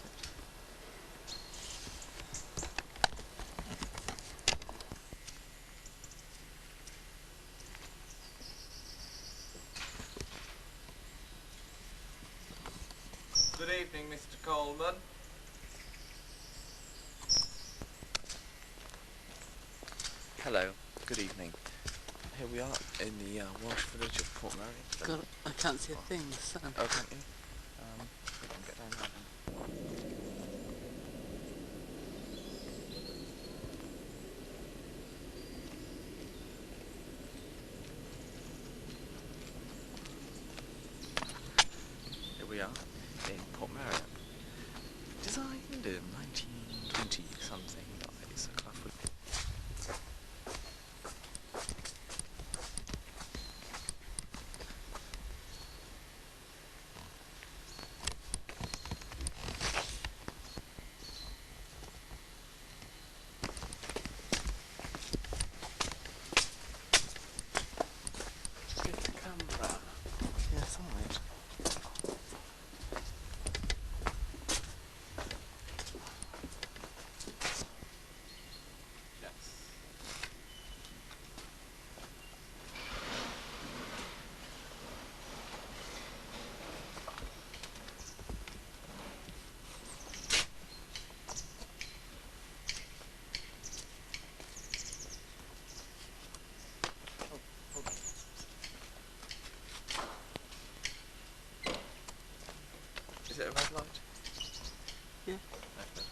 Good evening, Mr. Coleman. Hello, good evening. Here we are in the Welsh village of Portmerion. God, I can't see a thing, the sun. Oh, can't you? We can get down there then. here in Portmerion. Designed in 1920 something by Sir Clifford. Get the camera. Yes, alright. Yes. Is it a red light? Yeah. Okay.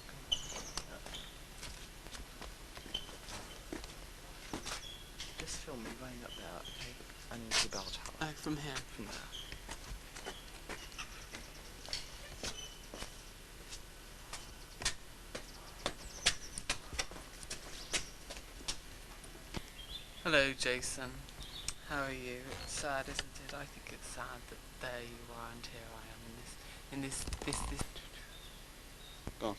Just film me running up there, okay? And into the bell tower. Oh, from here. From there. Hello, Jason. How are you? It's sad, isn't it? I think it's sad that there you are and here I am in this. Go on.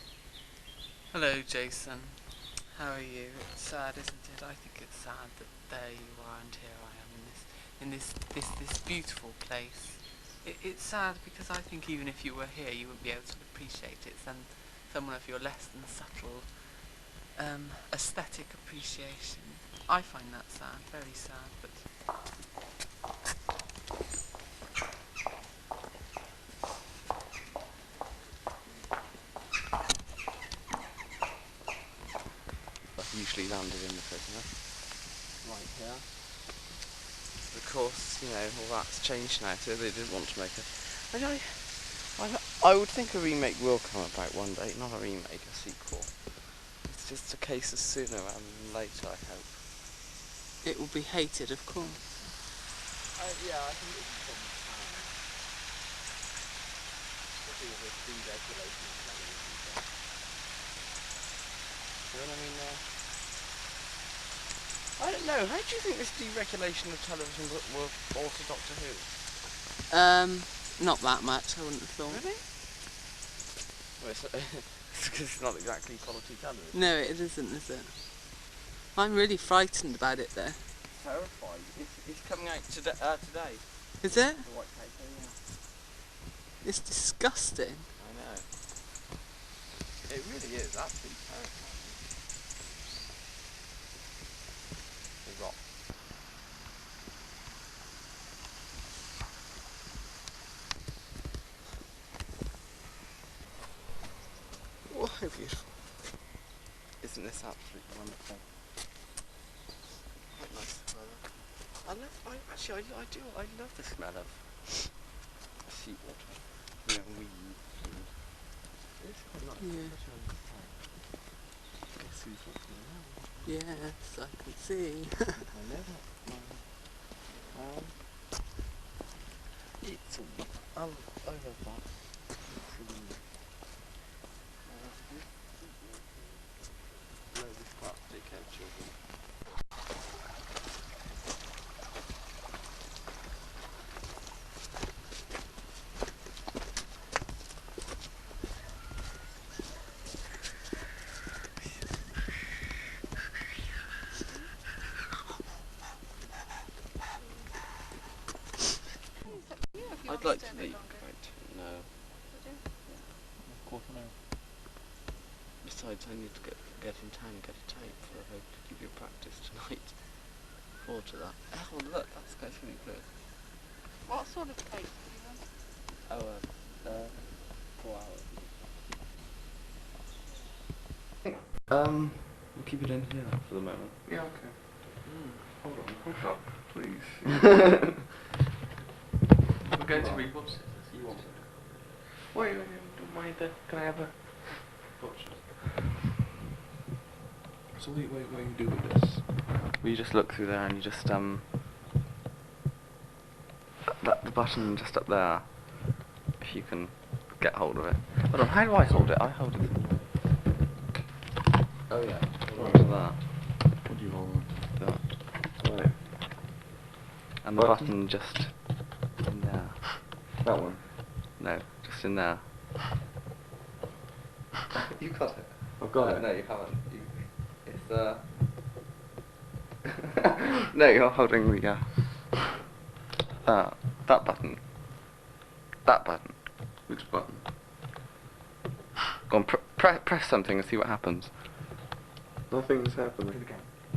Hello, Jason. How are you? It's sad, isn't it? I think it's sad that there you are and here I am in this beautiful place. It's sad because I think even if you were here, you wouldn't be able to appreciate it. And someone of your less than subtle aesthetic appreciation. I find that sad, very sad, but I've usually landed in the prisoner. Right here. Of course, you know, all that's changed now, so they didn't want to make it. I would think a remake will come about one day, not a remake, a sequel. It's just a case of sooner rather than later, I hope. it will be hated, of course. Yeah, I think it's from time. Especially with this deregulation of television stuff. You know what I mean there? I don't know, how do you think this deregulation of television will alter Doctor Who? Not that much, I wouldn't have thought. Really? Well, it's because it's not exactly quality television. No, it isn't, is it? I'm really frightened about it, though. Terrified. It's coming out today. Is it? The white paper, yeah. It's disgusting. I know. It really is absolutely terrifying. The rock. Oh, how beautiful. Isn't this absolutely wonderful? Quite nice weather. I love the smell of seawater. You know, weed. It's quite nice. Yeah. Guess who's walking around? Yes, I can see. I know that. It's all over that. This part, take care of children. I'd like to leave. Right. No. Of course I know. Besides, I need to get in town and get a tape for her to give you practice tonight. Forward to that. Oh, look, that's going really good. What sort of tape do you want? Oh, 4 hours. We'll keep it in here for the moment. Yeah, okay. Hold on, push up, please. We're going to rewatch it. You want it? Wait, don't mind that. Can I have a watch it? So what do you do with this? Well, you just look through there and you just the button just up there if you can get hold of it. Hold on, how do I hold it? I hold it. Oh yeah, hold on to that. What do you hold on? That. Right. And the button just in there. That one? No, just in there. You got it. I've got it. No, you haven't. It's no, you're holding the that button. That button. Which button? Go on, press something and see what happens. Nothing's happening.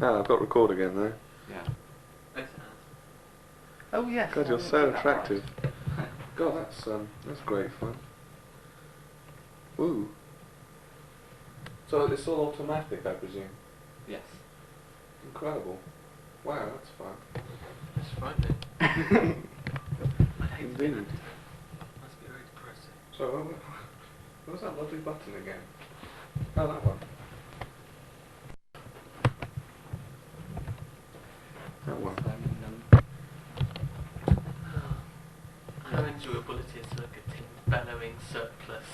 Ah, I've got record again though. Yeah. Oh yes. God, you're so attractive. God, that's great fun. Ooh. So it's all automatic, I presume. Yes. Incredible. Wow, that's fun. It's frightening. Indeed. Must be very depressing. So, what was that lovely button again? Oh, that one. That one. How enjoyable it is to look at Tim bellowing surplus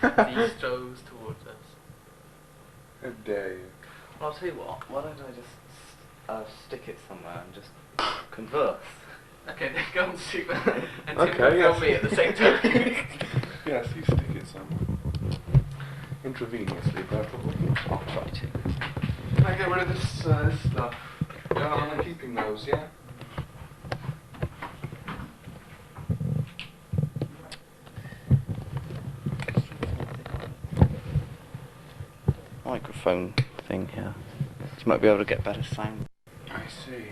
as he strolls towards us. How dare you? Well, I'll tell you what. Why don't I just stick it somewhere and just converse? Okay, then go and shoot and Tim Okay, will yes. film me at the same time. Yes, you stick it somewhere. Intravenously, preferably. I'll try to. Can I get rid of this stuff? Yeah, I'm keeping those, yeah? Microphone thing here. You might be able to get better sound. I see.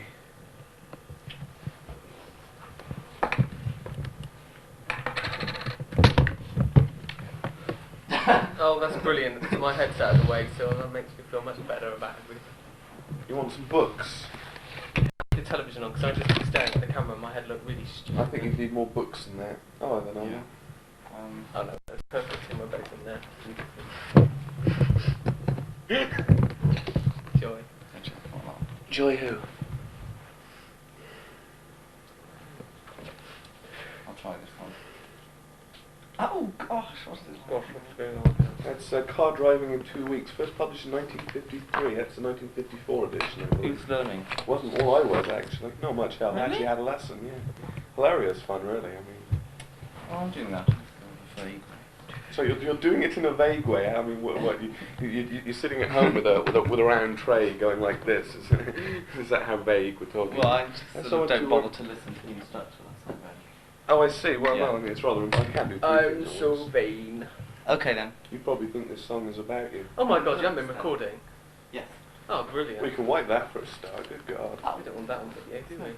Oh, that's brilliant. So my head's out of the way, so that makes me feel much better about everything. You want some books? The television on, because I just keep staring at the camera and my head looked really stupid. I think you need more books than that. Oh, I don't know. Yeah. Oh no, that's perfect, Tim, we're both in there. Joy. Joy who? I'll try this one. Oh gosh, what's this Gosh, what's going on? That's Car Driving in 2 Weeks, first published in 1953. That's the 1954 edition, I believe. Who's learning? Wasn't all I was, actually. Not much help. I Really? actually had a lesson, yeah. Hilarious fun, really. I mean, Oh, I'm doing that. so you're doing it in a vague way. I mean, what you're sitting at home with a round tray going like this. Is that how vague we're talking? Well, I just That's sort of so don't much bother to listen to the instruction. That's not bad. Oh, I see. Well, Yeah. no, I mean, it's rather. I can do. I'm three so things at vain. once. Okay then. You probably think this song is about you. Oh my god, you haven't been recording? Yes. Oh, brilliant. We can wipe that for a start. Good God. We don't want that on video, do we?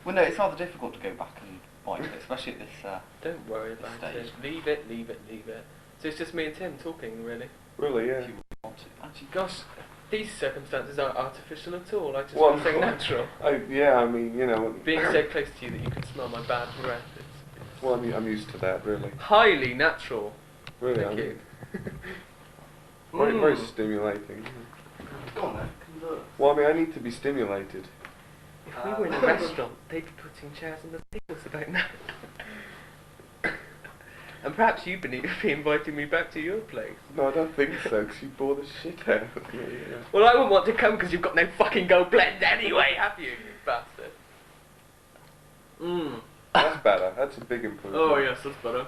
Well, no, it's rather difficult to go back and wipe it, especially at this. Don't worry about Stage. it. Leave it, leave it, leave it. So it's just me and Tim talking, really? Really, yeah. If you want to. Actually, Gosh, these circumstances aren't artificial at all. I just Well, want something natural. Yeah, I mean, you know. Being so close to you that you can smell my bad breath is Well, I'm used to that, really. highly natural. Really, Thank you. Very stimulating. go on then. Converse. Well, I mean, I need to be stimulated. If we were in a restaurant, they'd be putting chairs on the tables about now. And perhaps you'd be inviting me back to your place. No, I don't think so, because you bore the shit out of me. Yeah. Well, I wouldn't want to come because you've got no fucking gold blend anyway, have you, you bastard? That's better. That's a big improvement. Oh yes, that's better.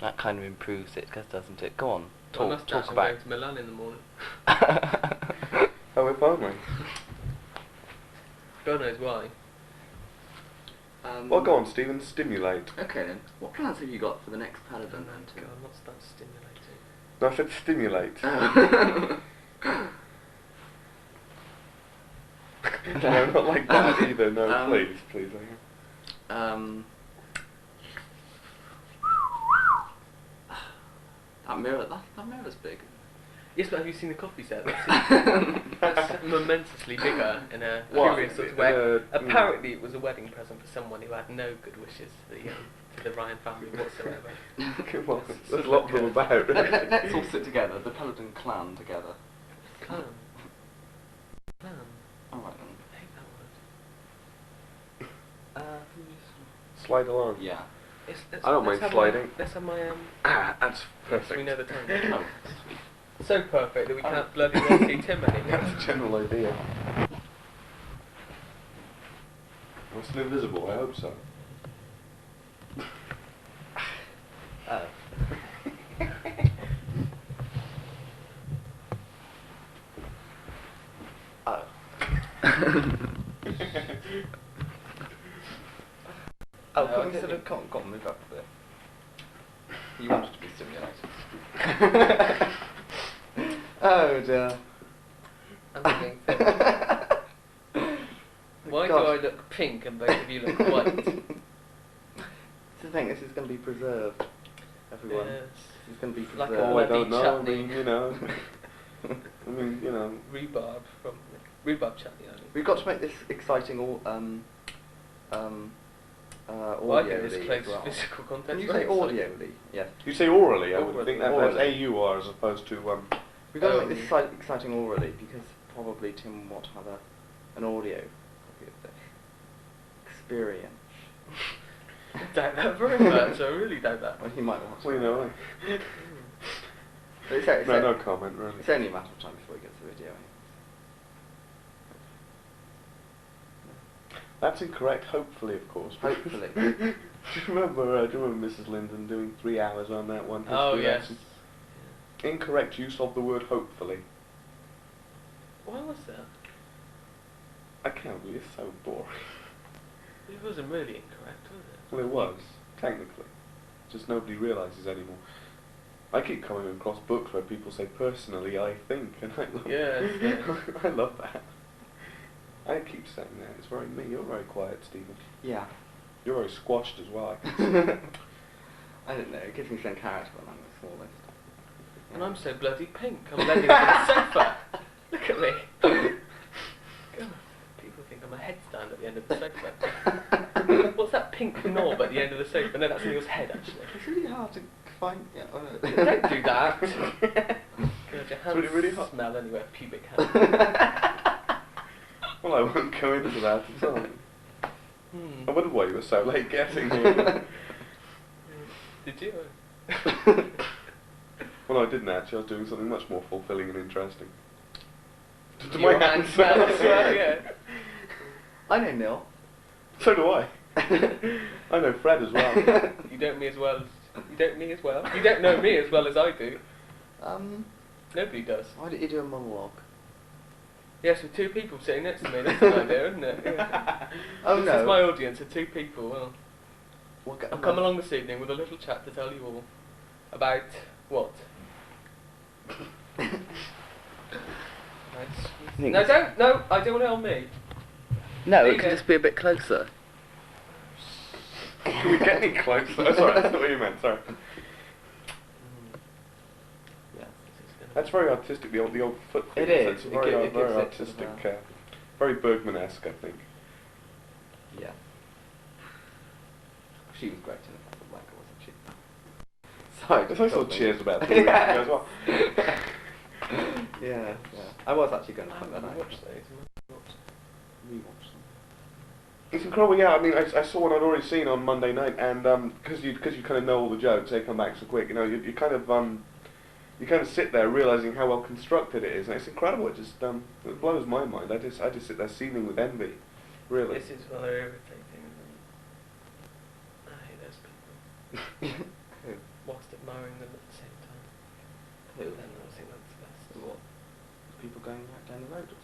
That kind of improves it, doesn't it? Go on. I must Talk I'm about. going to Milan in the morning. Oh, if only. God knows why. Well, go on, Stephen. Stimulate. Okay then. What plans have you got for the next Paladin then? God, what's that stimulating? No, I said stimulate. No, not like that either. No, please, please. That mirror's big. Yes, but have you seen the coffee set? That's momentously bigger in a curious sort of way. Apparently it was a wedding present for someone who had no good wishes for the Ryan family whatsoever. Come on, there's a lot of them about. Let's all sit together, the Paladin clan together. Clan. Clan. Alright then. I hate that word. Slide along. Yeah. I don't mind sliding. Let's have my Ah, that's yes, perfect. we know the time. Oh, So perfect that we can't bloody well see Tim anymore. That's the general idea. Am I still invisible? I hope so. Oh. Oh. Oh, No, can we I sort didn't. of can't move up a bit? You wanted to be stimulated. Oh dear. I'm being Why do God. I look pink and both of you look white? This is the thing, this is going to be preserved, everyone. Yes. This is going to be Like a preserved. Oh, I don't bloody know. I chutney. mean, you know. I mean, you know. Rhubarb chutney. I mean. We've got to make this exciting Well, I think audio-ly this plays as well. physical content. Can you very say exciting. audio-ly? Yes. You say orally. I would Orally. think that's Orally. AUR as opposed to We've got to make this exciting orally because probably Tim will want to have an audio copy of this experience. I doubt that very much. I really doubt that. Well, he might want to. Well, you know. But No comment really. It's only a matter of time before he gets the video. That's incorrect. Hopefully, of course. Hopefully. do you remember Mrs. Linden doing 3 hours on that one? Oh history yes. lesson? Incorrect use of the word hopefully. Why was that? I can't believe it's so boring. It wasn't really incorrect, was it? Well, it was, technically. Just nobody realises anymore. I keep coming across books where people say, personally, I think, and I love Yes, yes. I love that. I keep saying that. It's very me. You're very quiet, Stephen. Yeah. You're very squashed as well, I can see. I don't know, it gives me some character when I'm the smallest. And I'm so bloody pink. I'm landing on the sofa. Look at me. God, people think I'm a headstand at the end of the sofa. What's that pink knob at the end of the sofa? No, that's Neil's head, actually. It's really hard to find. Yeah, Don't do that. God, your hands Really, really hot. smell anyway, pubic hair. Well, I won't go into that at all. I wondered why you were so late getting here. Did you? Well, no, I didn't actually. I was doing something much more fulfilling and interesting. To Your my hands hands smell as well, yeah. I know Neil. So do I. I know Fred as well. You don't me as well as you don't me as well. You don't know me as well as I do. Nobody does. Why don't you do a monologue? Yes, with two people sitting next to me. That's an idea, isn't it? Yeah. Oh This no. is my audience of two people. Well, We'll get I've come along this evening with a little chat to tell you all about what. No, don't. No, I don't want it on me. No, Leave it can it. just be a bit closer. Can we get any closer? Sorry, that's not what you meant, sorry. Yeah. That's very artistic, the old foot thing. It is. It's It very, gi- it very gives it artistic, sort of very Bergman-esque, I think. Yeah. She was great in the Casablanca, wasn't she? Sorry, I saw Cheers about 3 weeks ago as well. Yeah, yeah. I was actually going to put that out. Watch those. Rewatch them. It's incredible, yeah. I mean, I saw one I'd already seen on Monday night, and because you kind of know all the jokes, they come back so quick. You know, you kind of sit there realizing how well constructed it is, and it's incredible. It just it blows my mind. I just sit there seething with envy, really. This is rather irritating. I hate those people. Who? Whilst admiring them at the same time. Who? Then I think that's best. What? People going right down the road or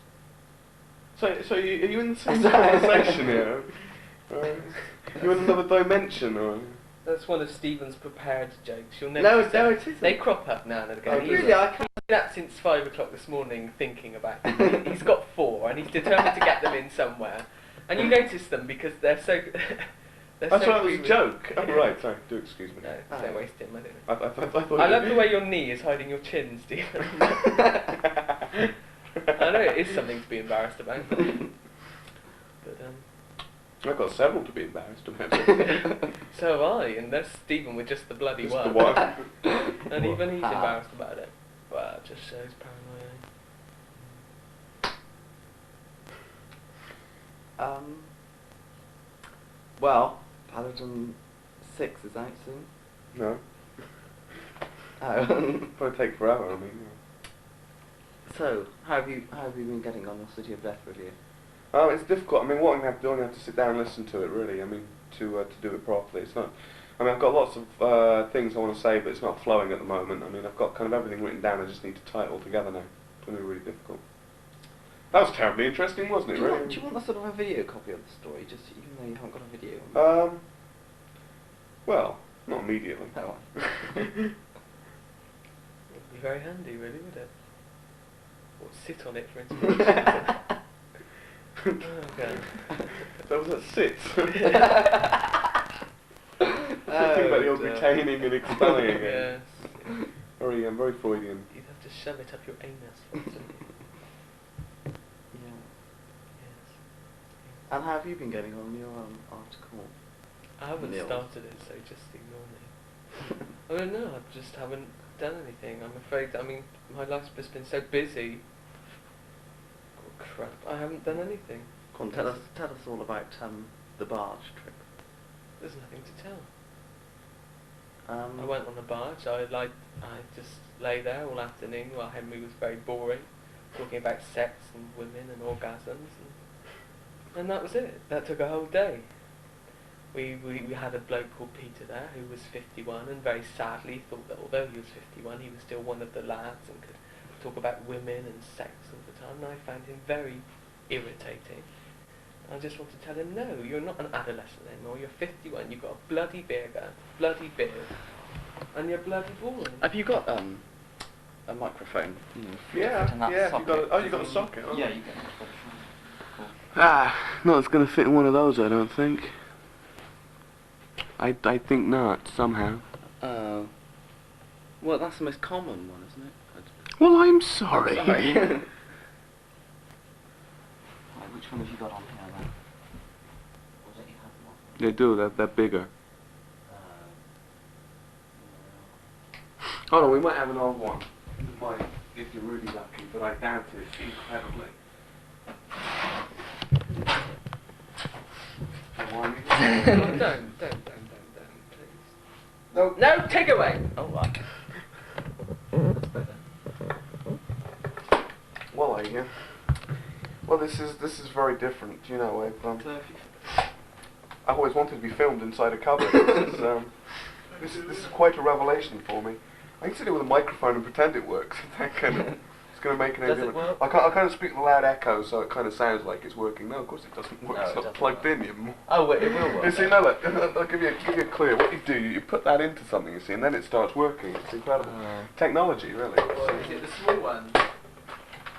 So are you in the same conversation here? You in another dimension, or? That's one of Stephen's prepared jokes. You'll something? never No, no, it isn't. They crop up now and again. Oh, He's Really, I can't. been that since 5 o'clock this morning thinking about them. He's got 4 and he's determined to get them in somewhere. And you notice them because they're so... they're That's so right, it was a creepy. joke. Oh, right, sorry, do excuse me. No, Oh. don't waste him, I don't know. I thought I you love did. the way your knee is hiding your chin, Stephen. I know it is something to be embarrassed about. But I've got several to be embarrassed about. so have I, and that's Stephen with just the bloody Just one. the one. And even he's Ah. embarrassed about it. Well, it just shows paranoia. Well, Paladin 6 is out soon. No. Oh. Probably take forever, I mean. So, how have you been getting on your City of Death review? Oh, it's difficult. I mean, what I'm going to have to do, I'm going to have to sit down and listen to it, really. I mean, to do it properly. It's not... I mean, I've got lots of things I want to say, but it's not flowing at the moment. I mean, I've got kind of everything written down. I just need to tie it all together now. It's going to be really difficult. That was terribly interesting, wasn't it, Do really? you want a sort of a video copy of the story, just even though you haven't got a video? Well, not immediately. Oh. It would be very handy, really, would it? Or sit on it for inspiration. Okay. That was at sit. Think about the old retaining and expelling again. Yes. Very Freudian. You'd have to shove it up your anus. Wouldn't you? Yeah. Yes. And how have you been getting on your article? I haven't Neil. started it, so just ignore me. I don't know, I just haven't done anything. I'm afraid, I mean, my life's just been so busy. Oh crap, I haven't done anything. Come on, tell us all about the barge trip. There's nothing to tell. I I went on a barge, I just lay there all afternoon while Henry was very boring, talking about sex and women and orgasms, and that was it. That took a whole day. We had a bloke called Peter there who was 51 and very sadly thought that although he was 51 he was still one of the lads and could talk about women and sex all the time, and I found him very irritating. I just want to tell him, no, you're not an adolescent anymore, you're 51, you've got a bloody beer gun, bloody beard, and you're bloody boring. Have you got a microphone? Yeah, yeah. You got a socket. Oh. Yeah, you got Ah, no, it's going to fit in one of those, I don't think. I think not, somehow. Well, that's the most common one, isn't it? Well, I'm sorry. Sorry. Right, which one have you got on here then? Or don't you have one? They do, they're bigger. Oh no, we might have an old one. If you're really lucky, but I doubt it incredibly. Don't, please. No, take away! Oh, right. Well, yeah. Well, this is very different. You know, I've always wanted to be filmed inside a cupboard. This is quite a revelation for me. I can sit here with a microphone and pretend it works. It's going to make an Does it work? I kind of speak in a loud echo, so it kind of sounds like it's working. No, of course it doesn't work. No, It's not plugged in. Oh, wait, it will work. You see, no, look, I'll give you a clue. What you do, you put that into something, you see, and then it starts working. It's incredible. Technology, really. Well, is it the small one?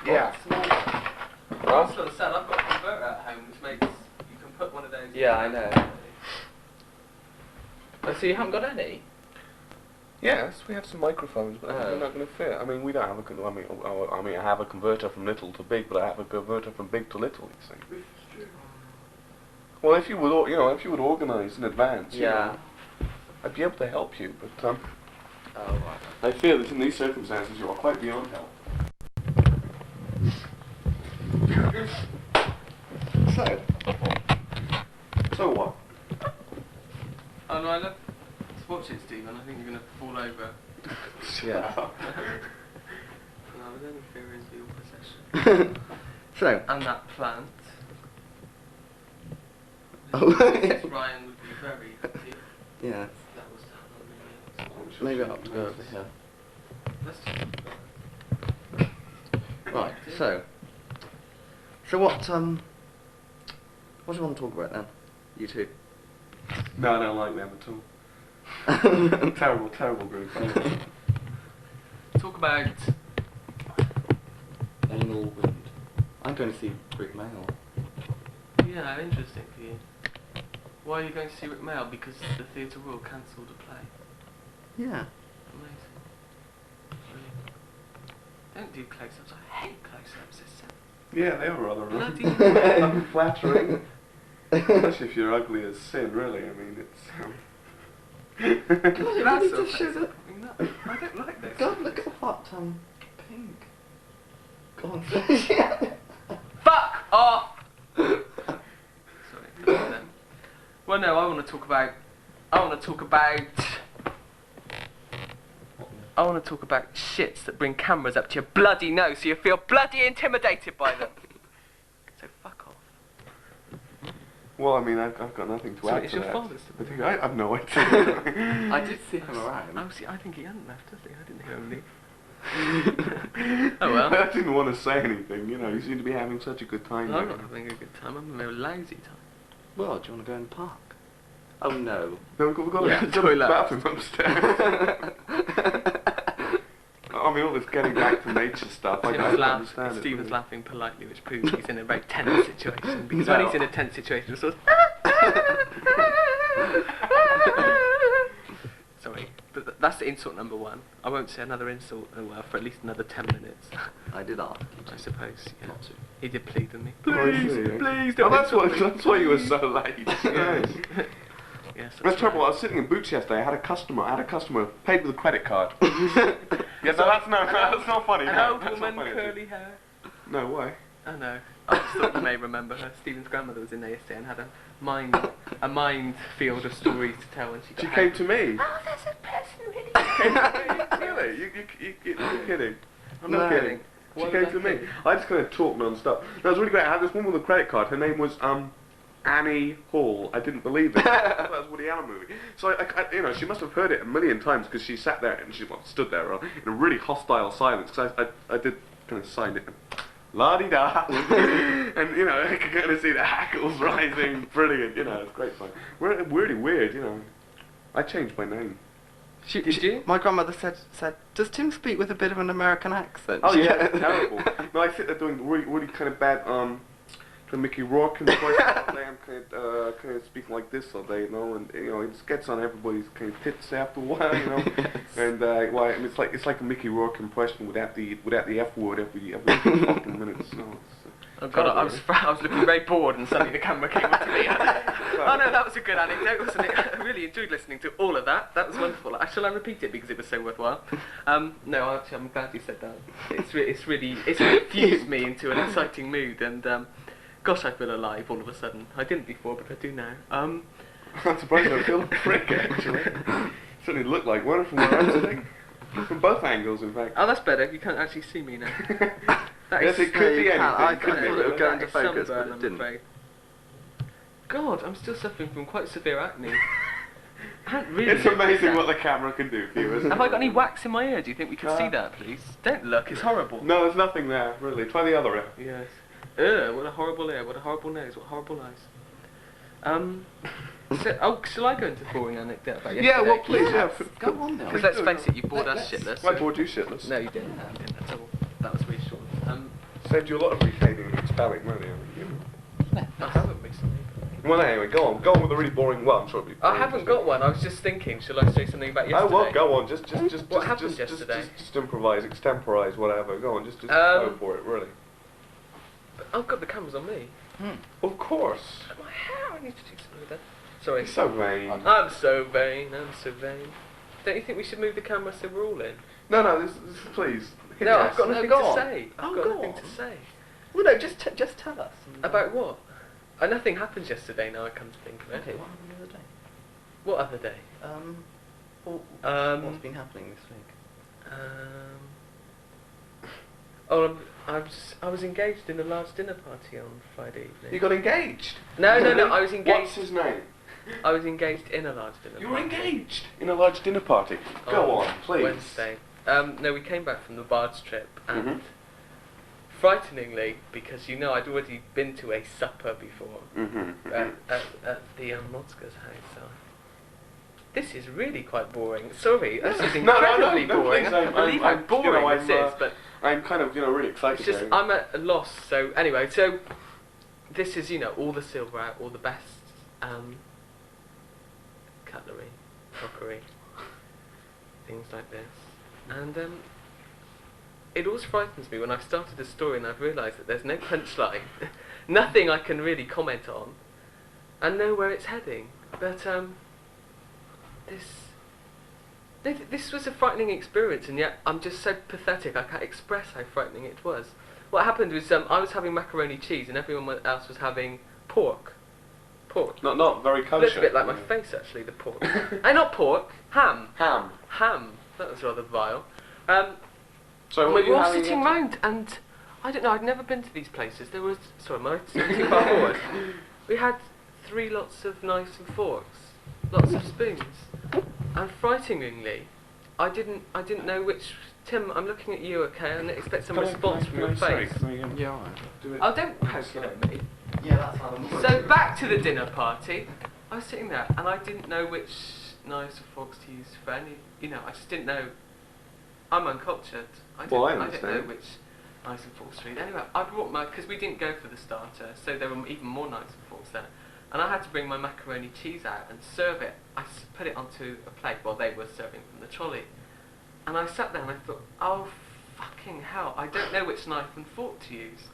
Yeah. Small one. I was going to say, I've got a converter at home which makes, you can put one of those. Yeah, I know. Oh, so you haven't got any? Yes, we have some microphones, but they're not going to fit. I mean, we don't have a. I mean, I have a converter from little to big, but I have a converter from big to little. You see. Well, if you would organise in advance, you know, I'd be able to help you. But Oh, right. I fear that in these circumstances, you are quite beyond help. So what? Oh, no, let's watch it, Stephen. I think you're going to fall over. Yeah. No, I don't fear into your possession. So. And that plant. Oh, Ryan would be very happy. Yeah. That was done on me. Maybe I'll have to go over here. Let's just talk about it. Right. So what do you want to talk about then? You two. No, I don't like them at all. Terrible group. Talk about Anal Wind. I'm going to see Rick Mail. Yeah, interesting for you. Why are you going to see Rick Mail? Because the Theatre Royal cancelled a play. Yeah. Amazing. Brilliant. Don't do close-ups. I hate close-ups. It's so Yeah, they are rather bloody unflattering. Especially if you're ugly as sin, really. I mean, it's. God, you need to show that. I don't like this. God, look at the hot pink. Go on. Fuck off! Sorry. Well, no, I want to talk about shits that bring cameras up to your bloody nose so you feel bloody intimidated by them. So fuck off. Well, I mean, I've got nothing to Sorry, add is to your that. father still there? I have no idea. I did see him around. Oh, see, I think he hadn't left, does he? I didn't hear him leave. Oh well. I didn't want to say anything, you know, you seem to be having such a good time. I'm not having a good time, I'm having a lousy time. Well, do you want to go in the park? Oh no. No, we've got Yeah, a toilet. bathroom upstairs. I mean, all this getting back to nature stuff, I don't understand it. Stephen's laughing politely, which proves he's in a very tense situation. Because when he's in a tense situation, it's sort of sorry, but that's insult number one. I won't say another insult for at least another 10 minutes. I did ask. I suppose. Yeah. Not to. He did plead with me. Oh, I see. Please Oh, don't. that's why you were so late. Yes. Yes, That's terrible. I was sitting in Boots yesterday. I had a customer paid with a credit card. Yeah, so that's not funny. An no, old that's woman, not funny. curly hair. No, why? I know. I just thought you may remember her. Stephen's grandmother was in there yesterday and had a minefield of stories to tell when she got She home. came to me. Oh, there's a person really. Really? You're kidding? I'm No. not kidding. She Why came would to I me. kid? I just kind of talked non-stop. No, it was really great. I had this woman with a credit card. Her name was Annie Hall. I didn't believe it. That was a Woody Allen movie. So I, you know, she must have heard it a million times because she sat there and she stood there in a really hostile silence. Because I did kind of sign it. La-di-da. And, you know, I could kind of see the hackles rising. Brilliant, you know, it's great fun. Really weird, you know. I changed my name. Did you? My grandmother said, does Tim speak with a bit of an American accent? Oh yeah, it's terrible. No, I sit there doing really kind of bad kind of Mickey Rourke impression all day. I'm kind of speaking like this all day, you know, and you know it just gets on everybody's kind of tits after a while, you know. And well, I mean, it's like a Mickey Rourke impression without the F word every fucking minute. So Oh god, I was looking very bored and suddenly the camera came up to me. Oh no, that was a good anecdote, wasn't it? I really enjoyed listening to all of that. That was wonderful. Shall I repeat it because it was so worthwhile? No, actually, I'm glad you said that. It's infused me into an exciting mood, and gosh, I feel alive all of a sudden. I didn't before, but I do now. I'm surprised I feel a prick actually. Certainly looked like one from where I'm sitting. From both angles, in fact. Oh, that's better. You can't actually see me now. Yes, it could be anything. I Could thought be. it would go into That is focus, sunburn, but it I'm didn't. afraid. God, I'm still suffering from quite severe acne. I haven't really It's amazing what the camera can do for you, isn't it? Have I got any wax in my ear? Do you think we can see that, please? Don't look, it's horrible. No, there's nothing there, really. Try the other ear. Yes. Ugh, what a horrible ear, what a horrible nose, what horrible eyes. Shall I go into a boring anecdote about yesterday? Yeah, well, please, yeah. Go on then. Because let's face it, you bored us shitless. I bored you shitless. No, you didn't. I didn't at all. That was reassuring. Saved you a lot of retaining and spelling, really. I haven't recently. Well, anyway, go on with the really boring one. I'm sure it'll be I haven't got one. I was just thinking. Shall I say something about yesterday? Oh well, go on. Just What happened yesterday? Just improvise, extemporize, whatever. Go on, just go for it, really. Oh god, the camera's on me. Of course. My hair. I need to do something with that. Sorry. You're so vain. I'm so vain. I'm so vain. Don't you think we should move the camera so we're all in? No, this please. No, I've got nothing go to on. say. I've got go nothing on. to say. Well, no, just tell us. About what? Nothing happened yesterday. Now I come to think of it. Okay, what happened the other day? What other day? What's been happening this week? I was engaged in a large dinner party on Friday evening. You got engaged? No, I was engaged. What's his name? I was engaged in a large dinner party. You were engaged in a large dinner party. Go on, please. Wednesday. No, we came back from the Bards trip and frighteningly, because you know I'd already been to a supper before at the Motzker's house. So this is really quite boring. Sorry, this is incredibly boring. Please, I believe how boring this is, but I'm kind of really excited. it's just I'm at a loss. So anyway, so this is all the silverware, all the best cutlery, crockery, things like this, and it always frightens me when I've started a story and I've realised that there's no punchline, nothing I can really comment on, and know where it's heading. But this was a frightening experience, and yet I'm just so pathetic. I can't express how frightening it was. What happened was I was having macaroni cheese, and everyone else was having pork. Pork. Not very kosher. Looks a bit like my face, actually, the pork. Not pork, ham. Ham. Ham. That was rather vile. So we what were you all having sitting into- round, and I don't know, I'd never been to these places. There was, sorry, am I sitting far forward? We had 3 lots of knives and forks, lots of spoons, and frighteningly, I didn't know which. Tim, I'm looking at you, okay? And I expect some response from your face. Yeah, alright. Do it. Oh, don't poke it at me. Yeah, that's how I'm. So back to the dinner party. I was sitting there, and I didn't know which knives or forks to use for any. You know, I just didn't know. I'm uncultured. I didn't know understand. which knives and forks to use. Anyway, I brought my, because we didn't go for the starter, so there were even more knives and forks there. And I had to bring my macaroni cheese out and serve it. I put it onto a plate while they were serving from the trolley. And I sat there and I thought, oh fucking hell, I don't know which knife and fork to use.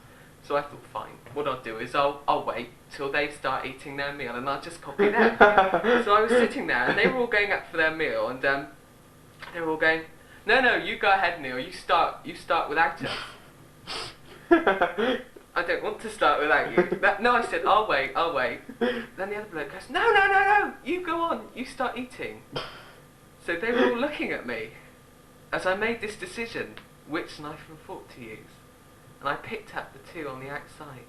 So I thought, fine, what I'll do is I'll wait till they start eating their meal and I'll just copy them. So I was sitting there and they were all going up for their meal and they were all going, no, you go ahead, Neil, you start without us. I don't want to start without you. No, I said, I'll wait. Then the other bloke goes, no, you go on, you start eating. So they were all looking at me as I made this decision, which knife and fork to use. And I picked up the 2 on the outside.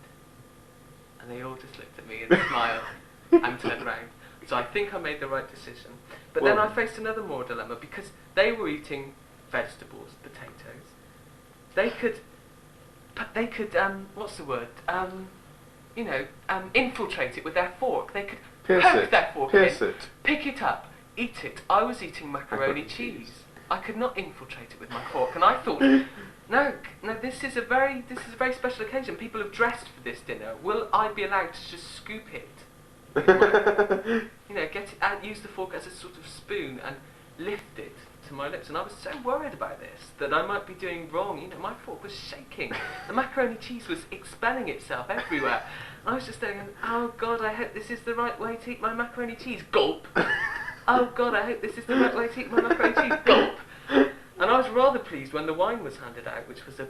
And they all just looked at me and smiled and turned round. So I think I made the right decision. But then I faced another more dilemma because they were eating vegetables, potatoes. They could, what's the word? Infiltrate it with their fork. They could poke their fork in, pick it up, eat it. I was eating macaroni cheese. I could not infiltrate it with my fork, and I thought, no, this is a very special occasion. People have dressed for this dinner. Will I be allowed to just scoop it? Get it out, use the fork as a sort of spoon and lift it to my lips. And I was so worried about this that I might be doing wrong. My fork was shaking. The macaroni cheese was expelling itself everywhere. And I was just thinking, oh God, I hope this is the right way to eat my macaroni cheese. Gulp. Oh God, I hope this is the right way to eat my macaroni cheese. Gulp. And I was rather pleased when the wine was handed out, which was a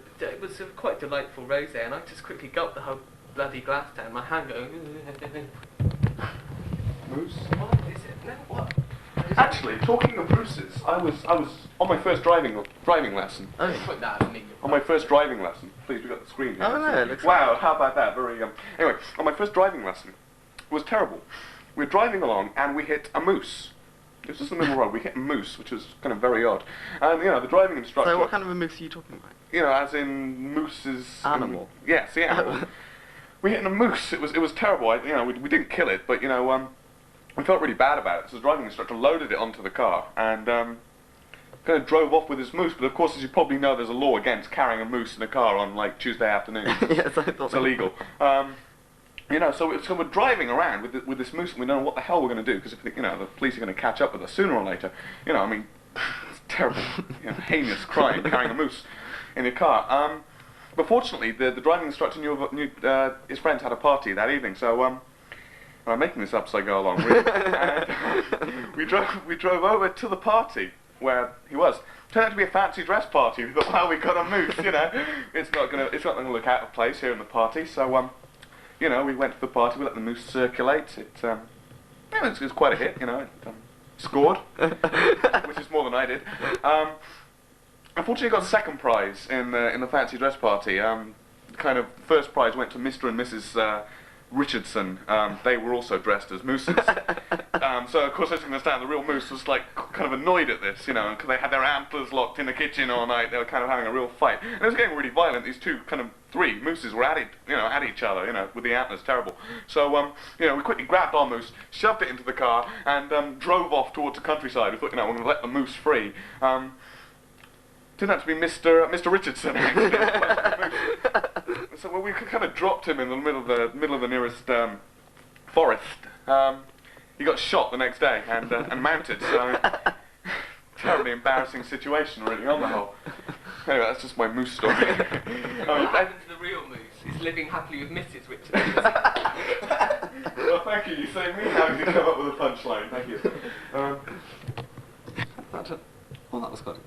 quite delightful rosé, and I just quickly gulped the whole bloody glass down. My hand going. Moose. What is it? No, what? Actually, talking of mooses, I was on my first driving lesson. Oh, Put that on me. On my first driving lesson. Please, we got the screen here. Oh, no, it looks wow, how about that? Very Anyway, on my first driving lesson, it was terrible. We were driving along and we hit a moose. It was just in the middle of the road. We hit a moose, which was kind of very odd. And the driving instructor. So what kind of a moose are you talking about? As in mooses. Animal. Yes, the animal. We hit a moose. It was terrible. We didn't kill it, but we felt really bad about it. So the driving instructor loaded it onto the car and kind of drove off with his moose. But of course, as you probably know, there's a law against carrying a moose in a car on like Tuesday afternoon. Yes, I thought it's illegal. So we're driving around with this moose, and we don't know what the hell we're going to do because if the police are going to catch up with us sooner or later. It's terrible, heinous crime carrying a moose in your car. But fortunately, the driving instructor knew his friends had a party that evening, so I'm making this up as I go along. We drove over to the party where he was. Turned out to be a fancy dress party. We thought, wow, we got a moose. It's not gonna look out of place here in the party. So we went to the party. We let the moose circulate. It was quite a hit. It scored, which is more than I did. Unfortunately, got second prize in the fancy dress party. Kind of first prize went to Mr. and Mrs. Richardson. They were also dressed as mooses. So of course, as you can understand, the real moose was like kind of annoyed at this, because they had their antlers locked in the kitchen all night. They were kind of having a real fight, and it was getting really violent. These three mooses were at each other, with the antlers, terrible. So we quickly grabbed our moose, shoved it into the car, and drove off towards the countryside. We thought, we're going to let the moose free. Turned out to be Mr. Richardson. So we kind of dropped him in the middle of the nearest forest. He got shot the next day and mounted. So terribly embarrassing situation, really, on the whole. Anyway, that's just my moose story. What happened to the real moose? He's living happily with Mrs. Richardson. Well, thank you. You saved me having to come up with a punchline. Thank you. Well, that was quite.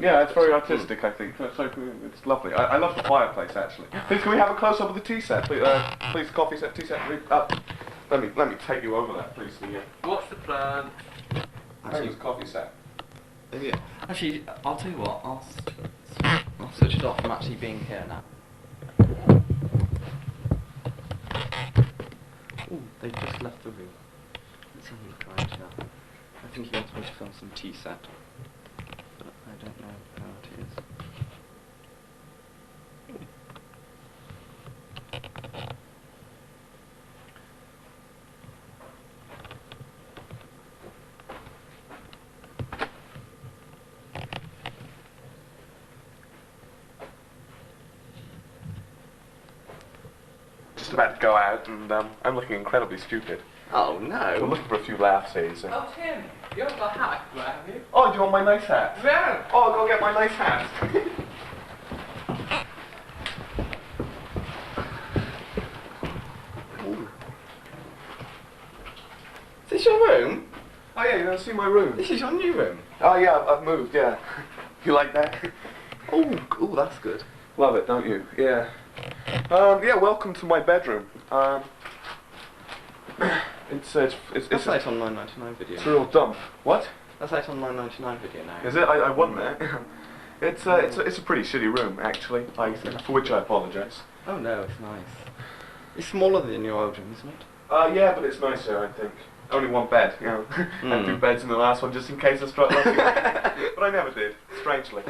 Yeah, it's very artistic, I think. It's lovely. I love the fireplace, actually. Please, can we have a close-up of the tea set? Please, coffee set, tea set. Let me take you over that, please. Yeah. What's the plan? Famous coffee set. Yeah. Actually, I'll tell you what. I'll switch it off from actually being here now. Ooh, they just left the room. Let's have a look right here. I think he wants me to film some tea set, but I don't know how it is. Just about to go out, and I'm looking incredibly stupid. Oh I'm no! looking for a few laughs here. So. Oh, Tim, you haven't got a hat, have you? Oh, do you want my nice hat? No! Oh, I'll go get my nice hat. Is this your room? Oh yeah, you don't see my room. This is your new room. Oh yeah, I've moved. Yeah. You like that? Oh, that's good. Love it, don't you? Yeah. Yeah. Welcome to my bedroom. It's That's out on 9.99 video. It's a real dump. What? That's out on 9.99 video now. Is it? I won that. It's a pretty shitty room actually. For which I apologise. Oh no, it's nice. It's smaller than your old room, isn't it? Yeah, but it's nicer, I think. Only one bed, you know. I had 2 beds in the last one just in case I struck lucky. But I never did, strangely.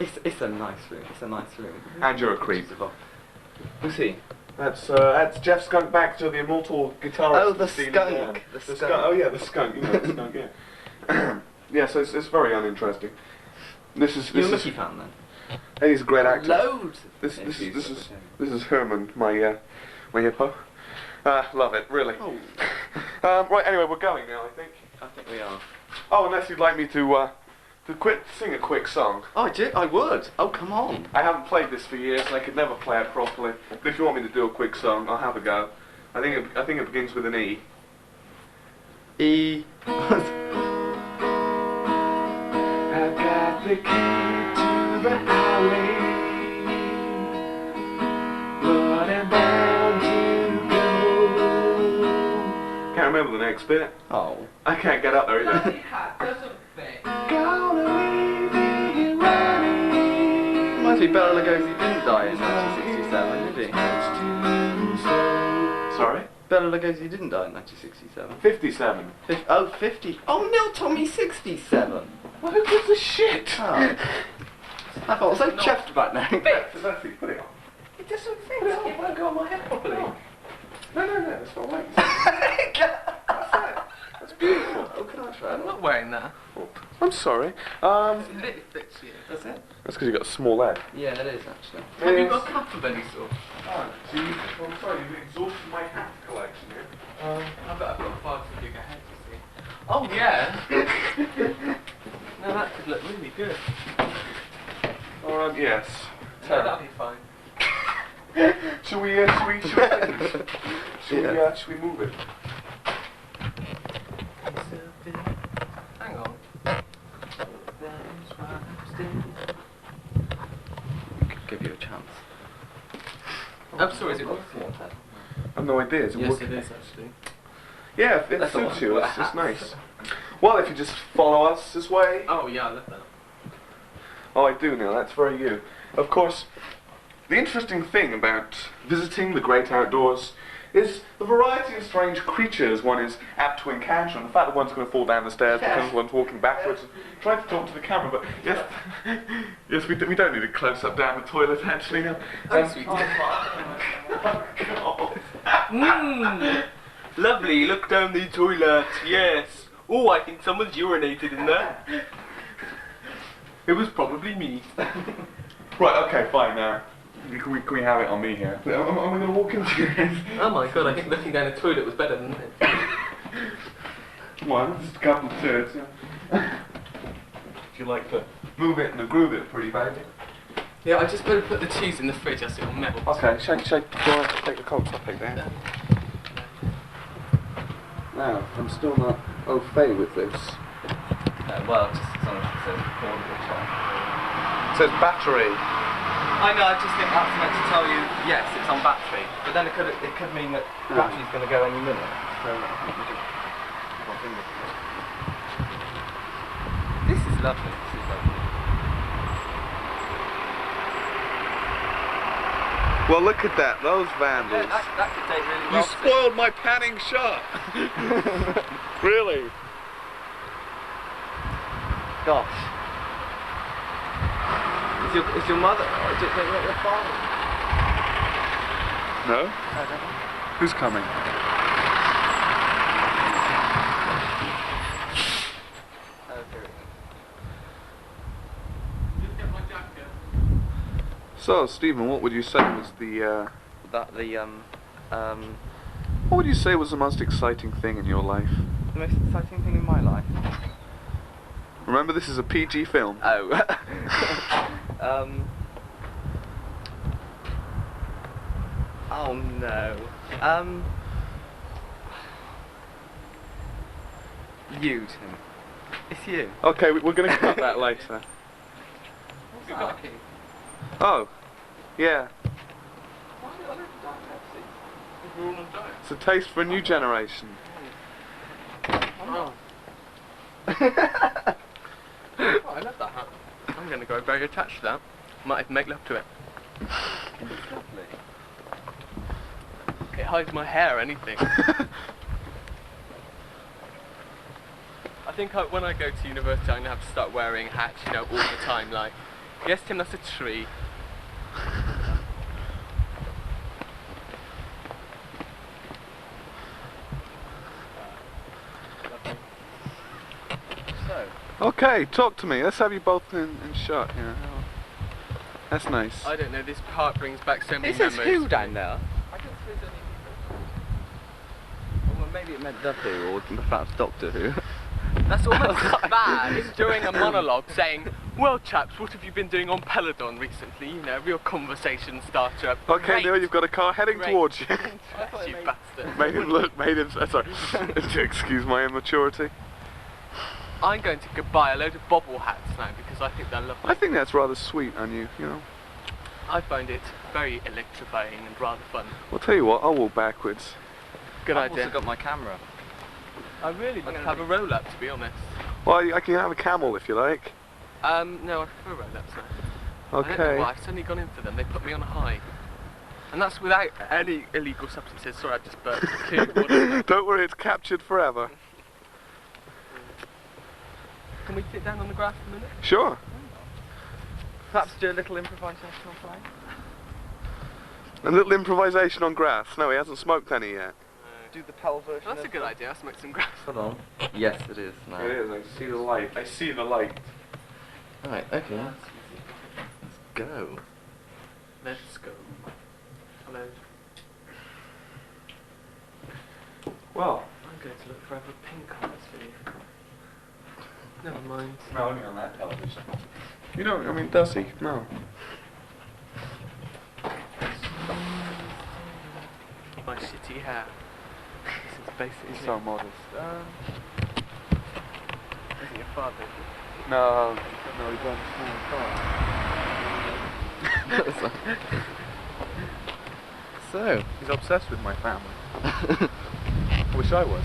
It's a nice room. It's a nice room. And you're a creep. Who's he? That's Jeff Skunk Baxter, the immortal guitarist. Oh, the skunk. The skunk. Oh yeah, the skunk. You know the skunk. Yeah. Yeah. So it's very uninteresting. You're a Mickey fan then? And he's a great actor. Loads. This is Herman, my hippo. Love it, really. Oh. Right. Anyway, we're going now. I think we are. Oh, unless you'd like me to sing a quick song. Oh, I would. Oh, come on. I haven't played this for years, and I could never play it properly. But if you want me to do a quick song, I'll have a go. I think it begins with an E. E. I've got the key to the highway, but I'm bound to go. Can't remember the next bit. Oh. I can't get up there either. Bloody hat doesn't fit. Gonna leave me running. Reminds me, Bela Lugosi didn't die in 1967, did he? Sorry? Bela Lugosi didn't die in 1967. 57. 50. Oh, Neil Tommy 67. Well, who gives a shit? Oh. I felt so chuffed about now. Put it on. It doesn't fit. It won't go on my head properly. No, that's not right. That's beautiful. Oh, can I try I'm that? not wearing that. I'm sorry. It fits you. That's it? That's because you've got a small head. Yeah, it is actually. Have you got a cap of any sort? Oh, so I'm sorry, you've exhausted my hat collection here. I've got 5 bigger head, you see. Oh yeah! No, that could look really good. Yes. No, that'll be fine. Should we move it? Hang on. Give you a chance. I'm sorry, is it working? I've no idea. Is it Yes, working? it is actually. Yeah, if it That's suits all. you. It's nice. Well, if you just follow us this way. Oh yeah, I love that. Oh, I do, Neil. That's very you. Of course, the interesting thing about visiting the great outdoors is the variety of strange creatures one is apt to encounter, and the fact that one's going to fall down the stairs because one's walking backwards. Trying to talk to the camera, but yes, we don't need a close-up down the toilet, actually, Neil. Lovely, look down the toilet, yes. Oh, I think someone's urinated in there. It was probably me. Right, okay, fine, now. Can we have it on me here? Am I going to walk into your head? Oh my god, I think looking down the toilet was better than it. Come on, just a couple of turds. If you like to move it and groove it, pretty baby. Yeah, I just better put the cheese in the fridge, else it'll melt. Okay, shall I take the coat topic then? No, I'm still not au fait with this. Well, just as long as it says recordable time. It says battery. I know, I just think that's meant to tell you, yes, it's on battery, but then it could mean that the battery's going to go any minute. So, this is lovely, this is lovely. Well, look at that, those vandals. Yeah, that could take really You well. spoiled my panning shot. Really? Gosh. Is your mother, or is it your father? No? I don't know. Who's coming? Oh, here it is. So, Stephen, what would you say was the, what would you say was the most exciting thing in your life? The most exciting thing in my life? Remember, this is a PG film. Oh. Oh no. You, Tim. It's you. Okay, we're going to cut that later. What's that? Oh, yeah. Why do I live without Pepsi? We're all on diet. It's a taste for a new generation. Oh. Oh, I love that hat. I'm going to go very attached to that. Might even make love to it. It's lovely. It hides my hair or anything. I think when I go to university I'm going to have to start wearing hats, you know, all the time, like, yes Tim, that's a tree. So. Okay, talk to me. Let's have you both in shot, you know. That's nice. I don't know, this park brings back so many It says memories. who down there? I don't suppose any Well, maybe it meant The Who, or perhaps Doctor Who. That's almost as bad as doing a monologue saying, well chaps, what have you been doing on Peladon recently? You know, real conversation starter. Okay, Great. Neil, you've got a car heading Great. towards you. You bastard. Made him look, sorry, excuse my immaturity. I'm going to go buy a load of bobble hats now because I think they're lovely. I think that's rather sweet on you, you know. I find it very electrifying and rather fun. Well, tell you what, I'll walk backwards. Good I've idea. also got my camera. I really want to have a roll up, to be honest. Well, I can have a camel if you like. No, I prefer roll ups now. I don't know Okay. why, I've suddenly gone in for them. They put me on a high. And that's without any illegal substances. Sorry, I just burped. Whatever. Don't worry, it's captured forever. Can we sit down on the grass for a minute? Sure. Perhaps do a little improvisation on flying. A little improvisation on grass. No, he hasn't smoked any yet. Do the Pell version. That's a good idea. I'll smoke some grass. Hold on. Yes, it is now. It is, I see the light. I see the light. Right, okay. Let's go. Let's go. Hello. Well. I'm going to look for other pink cards for you. Never mind. No, only on that television. You don't, I mean, does he? No. My shitty hair. This is basically He's so modest. Isn't your father? No, he drives a small car. So, He's obsessed with my family. Wish I was.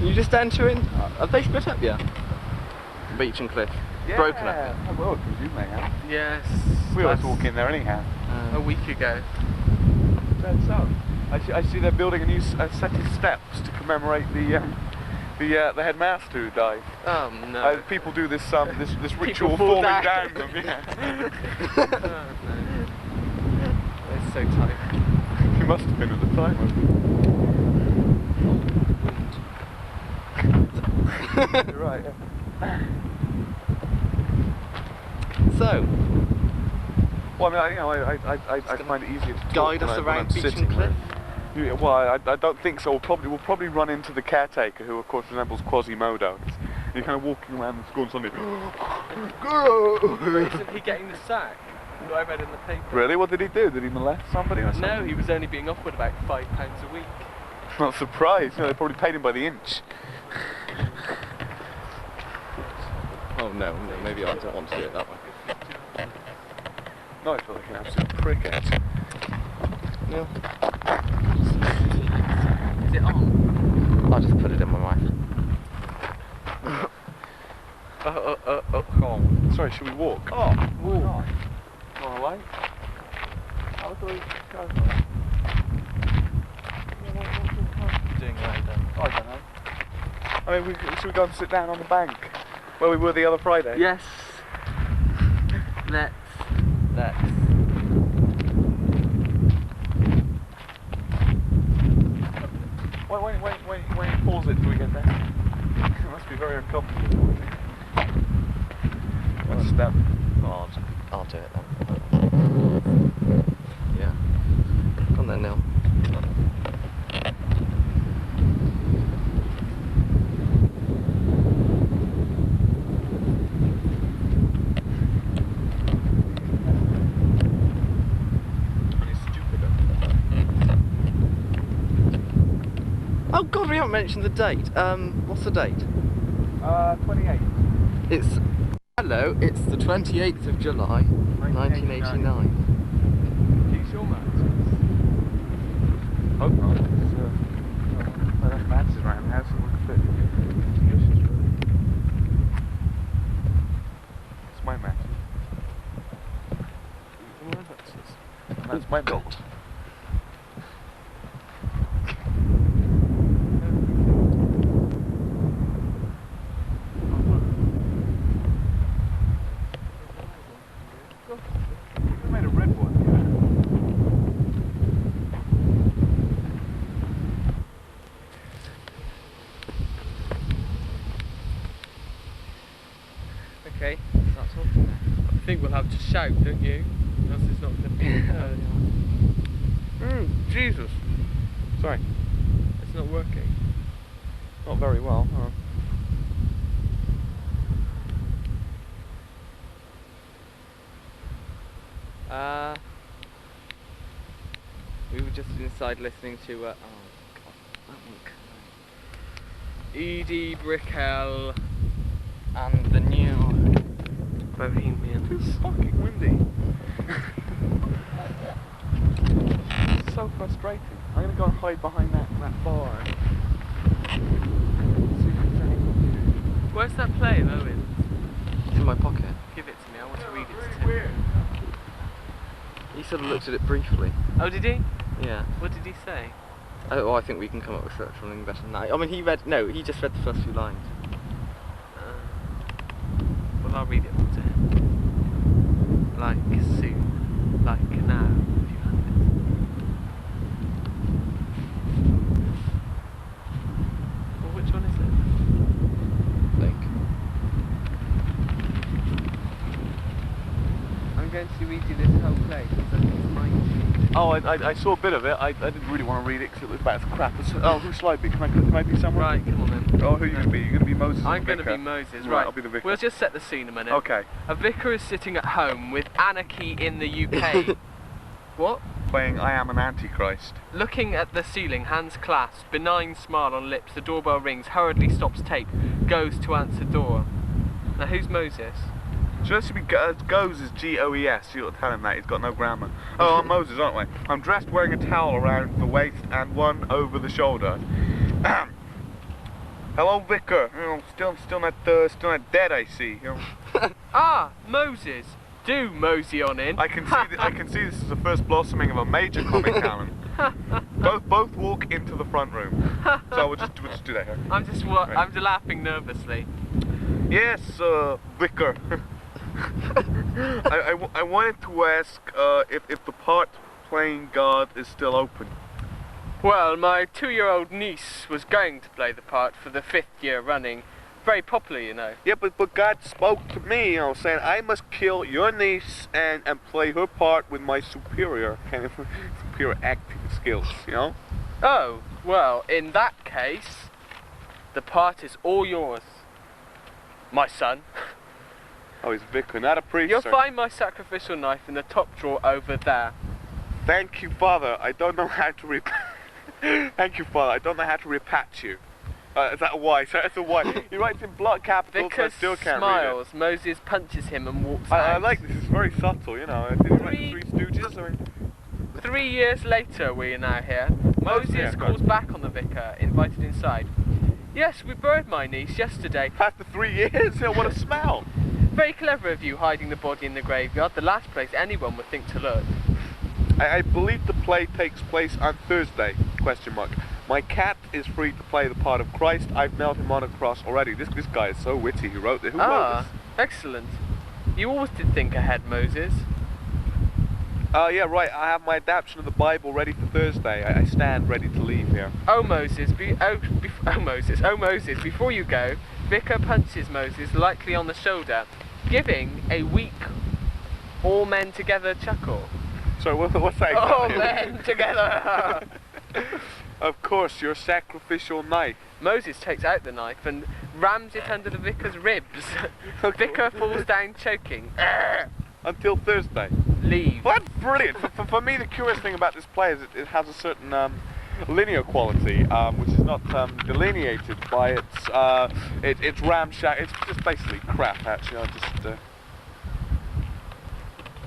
you just entering? Have they split up yet? Beach and cliff. Broken up yet? Oh, well, because you may have. Yes. We always that's walk in there anyhow. a week ago. So, I see they're building a new set of steps to commemorate the headmaster who died. Oh no. People do this this ritual People fall falling down. down them. Yeah. Oh, no. It's so tight. He must have been at the time. You're right. Yeah. So, Well, I mean, I find it easier to talk guide when us when around I'm beach sitting and cliff? there. Yeah, well, I don't think so. We'll probably run into the caretaker, who of course resembles Quasimodo. You're kind of walking around the school and suddenly, Isn't he getting the sack? That I read in the paper. Really? What did he do? Did he molest somebody or something? No, he was only being offered about £5 a week. Not surprised. You know, they probably paid him by the inch. oh no, maybe I don't want to do it that way. No, I feel like an absolute prickhead. No. Is it on? I'll just put it in my mouth. Oh. Sorry, should we walk? Oh, walk. Alright. How do we go? Doing right then. I don't know. I mean, should we go and sit down on the bank where we were the other Friday? Yes. Let's. Wait, pause it till we get there. It must be very uncomfortable. What's that? I'll do it then. Yeah. Come on then, Neil. Oh God, we haven't mentioned the date. What's the date? 28. It's it's the 28th of July, 1989. Keep your matches. Hope not. Well, enough matches around the house that we can fit. It's my matches. That's my gold. Okay, that's all. I think we'll have to shout, don't you? Else it's not going to be. Jesus. Sorry. It's not working. Not very well. We were just inside listening to oh God, that one. Edie Brickell And the new Bohemian. It's fucking windy. It's so frustrating. I'm gonna go and hide behind that bar. Where's that playing, Owen? It's in my pocket. Give it to me, I want to read it to Tim. He sort of looked at it briefly. Oh, did he? Yeah. What did he say? Oh, well, I think we can come up with something better than that. I mean, he just read the first few lines. Well, I'll read it all to him. Like soon, like now, if you have it. Well, which one is it? Like. I'm going to read you this whole play because I think it's mine. Oh, I saw a bit of it. I didn't really want to read it because it looked about as crap. Oh, who shall I be? Can I be someone? Right, come on then. Oh, who are you going to be? You're going to be Moses. I'm going to be Moses, right. I'll be the vicar. We'll just set the scene a minute. Okay. A vicar is sitting at home with anarchy in the UK. What? Playing I Am an Antichrist. Looking at the ceiling, hands clasped, benign smile on lips, the doorbell rings, hurriedly stops tape, goes to answer door. Now who's Moses? So that should be goes as G-O-E-S. You ought to tell him that. He's got no grammar. Oh, I'm Moses, aren't we? I'm dressed wearing a towel around the waist and one over the shoulder. Hello, vicar. You know, still not dead. I see. You know. Ah, Moses. Do mosey on in. I can see this is the first blossoming of a major comic talent. Both walk into the front room. So we'll just do that here. I'm just I'm laughing nervously. Yes, vicar. I wanted to ask if the part playing God is still open. Well, my 2-year-old niece was going to play the part for the 5th year running. Very popular, you know. Yeah, but God spoke to me, you know, saying I must kill your niece and play her part with my superior acting skills, you know? Oh, well, in that case, the part is all yours, my son. Oh, he's vicar, not a priest. You'll sir. find my sacrificial knife in the top drawer over there. Thank you, Father. I don't know how to Thank you, Father. I don't know how to repat you. Is that a Y? So that's a Y. He writes in block capitals, but I Vickers still can't smiles. read it. Moses punches him and walks out. I like this. very subtle, you know. Did you like Three Stooges? I mean, 3 years later, we are now here. Moses yeah, calls back on the vicar, invited inside. Yes, we buried my niece yesterday. after 3 years, you know, what a smell. Very clever of you hiding the body in the graveyard, the last place anyone would think to look. I believe the play takes place on Thursday, question mark. My cat is free to play the part of Christ. I've nailed him on a cross already. This guy is so witty. Who wrote this? Who wrote this? Excellent. You always did think ahead, Moses. Yeah, right. I have my adaptation of the Bible ready for Thursday. I stand ready to leave here. Oh Moses, Moses, before you go, Vicar punches Moses lightly on the shoulder, giving a weak all men together chuckle. Sorry, what's that? All men together! Of course, your sacrificial knife. Moses takes out the knife and rams it under the vicar's ribs. Vicar falls down choking. Until Thursday. Leave. Well, that's brilliant. For me, the curious thing about this play is it has a certain linear quality, which is not delineated by its ramshack. It's just basically crap, actually. I just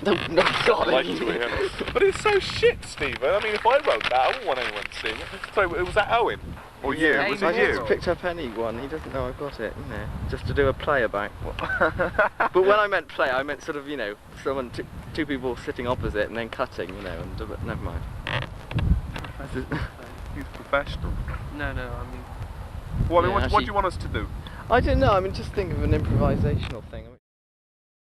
God, like to it. But it's so shit, Stephen. I mean, if I wrote that, I wouldn't want anyone to sing it. Sorry, was that Owen? Or you? Yeah, Was I it just you? picked up any one. He doesn't know I've got it, you know, just to do a play about. But when I meant play, I meant sort of, you know, someone, two people sitting opposite and then cutting, you know, and but never mind. He's professional. No, I mean... Well, Yeah, what do actually- you want us to do? I don't know. I mean, just think of an improvisational thing. I mean,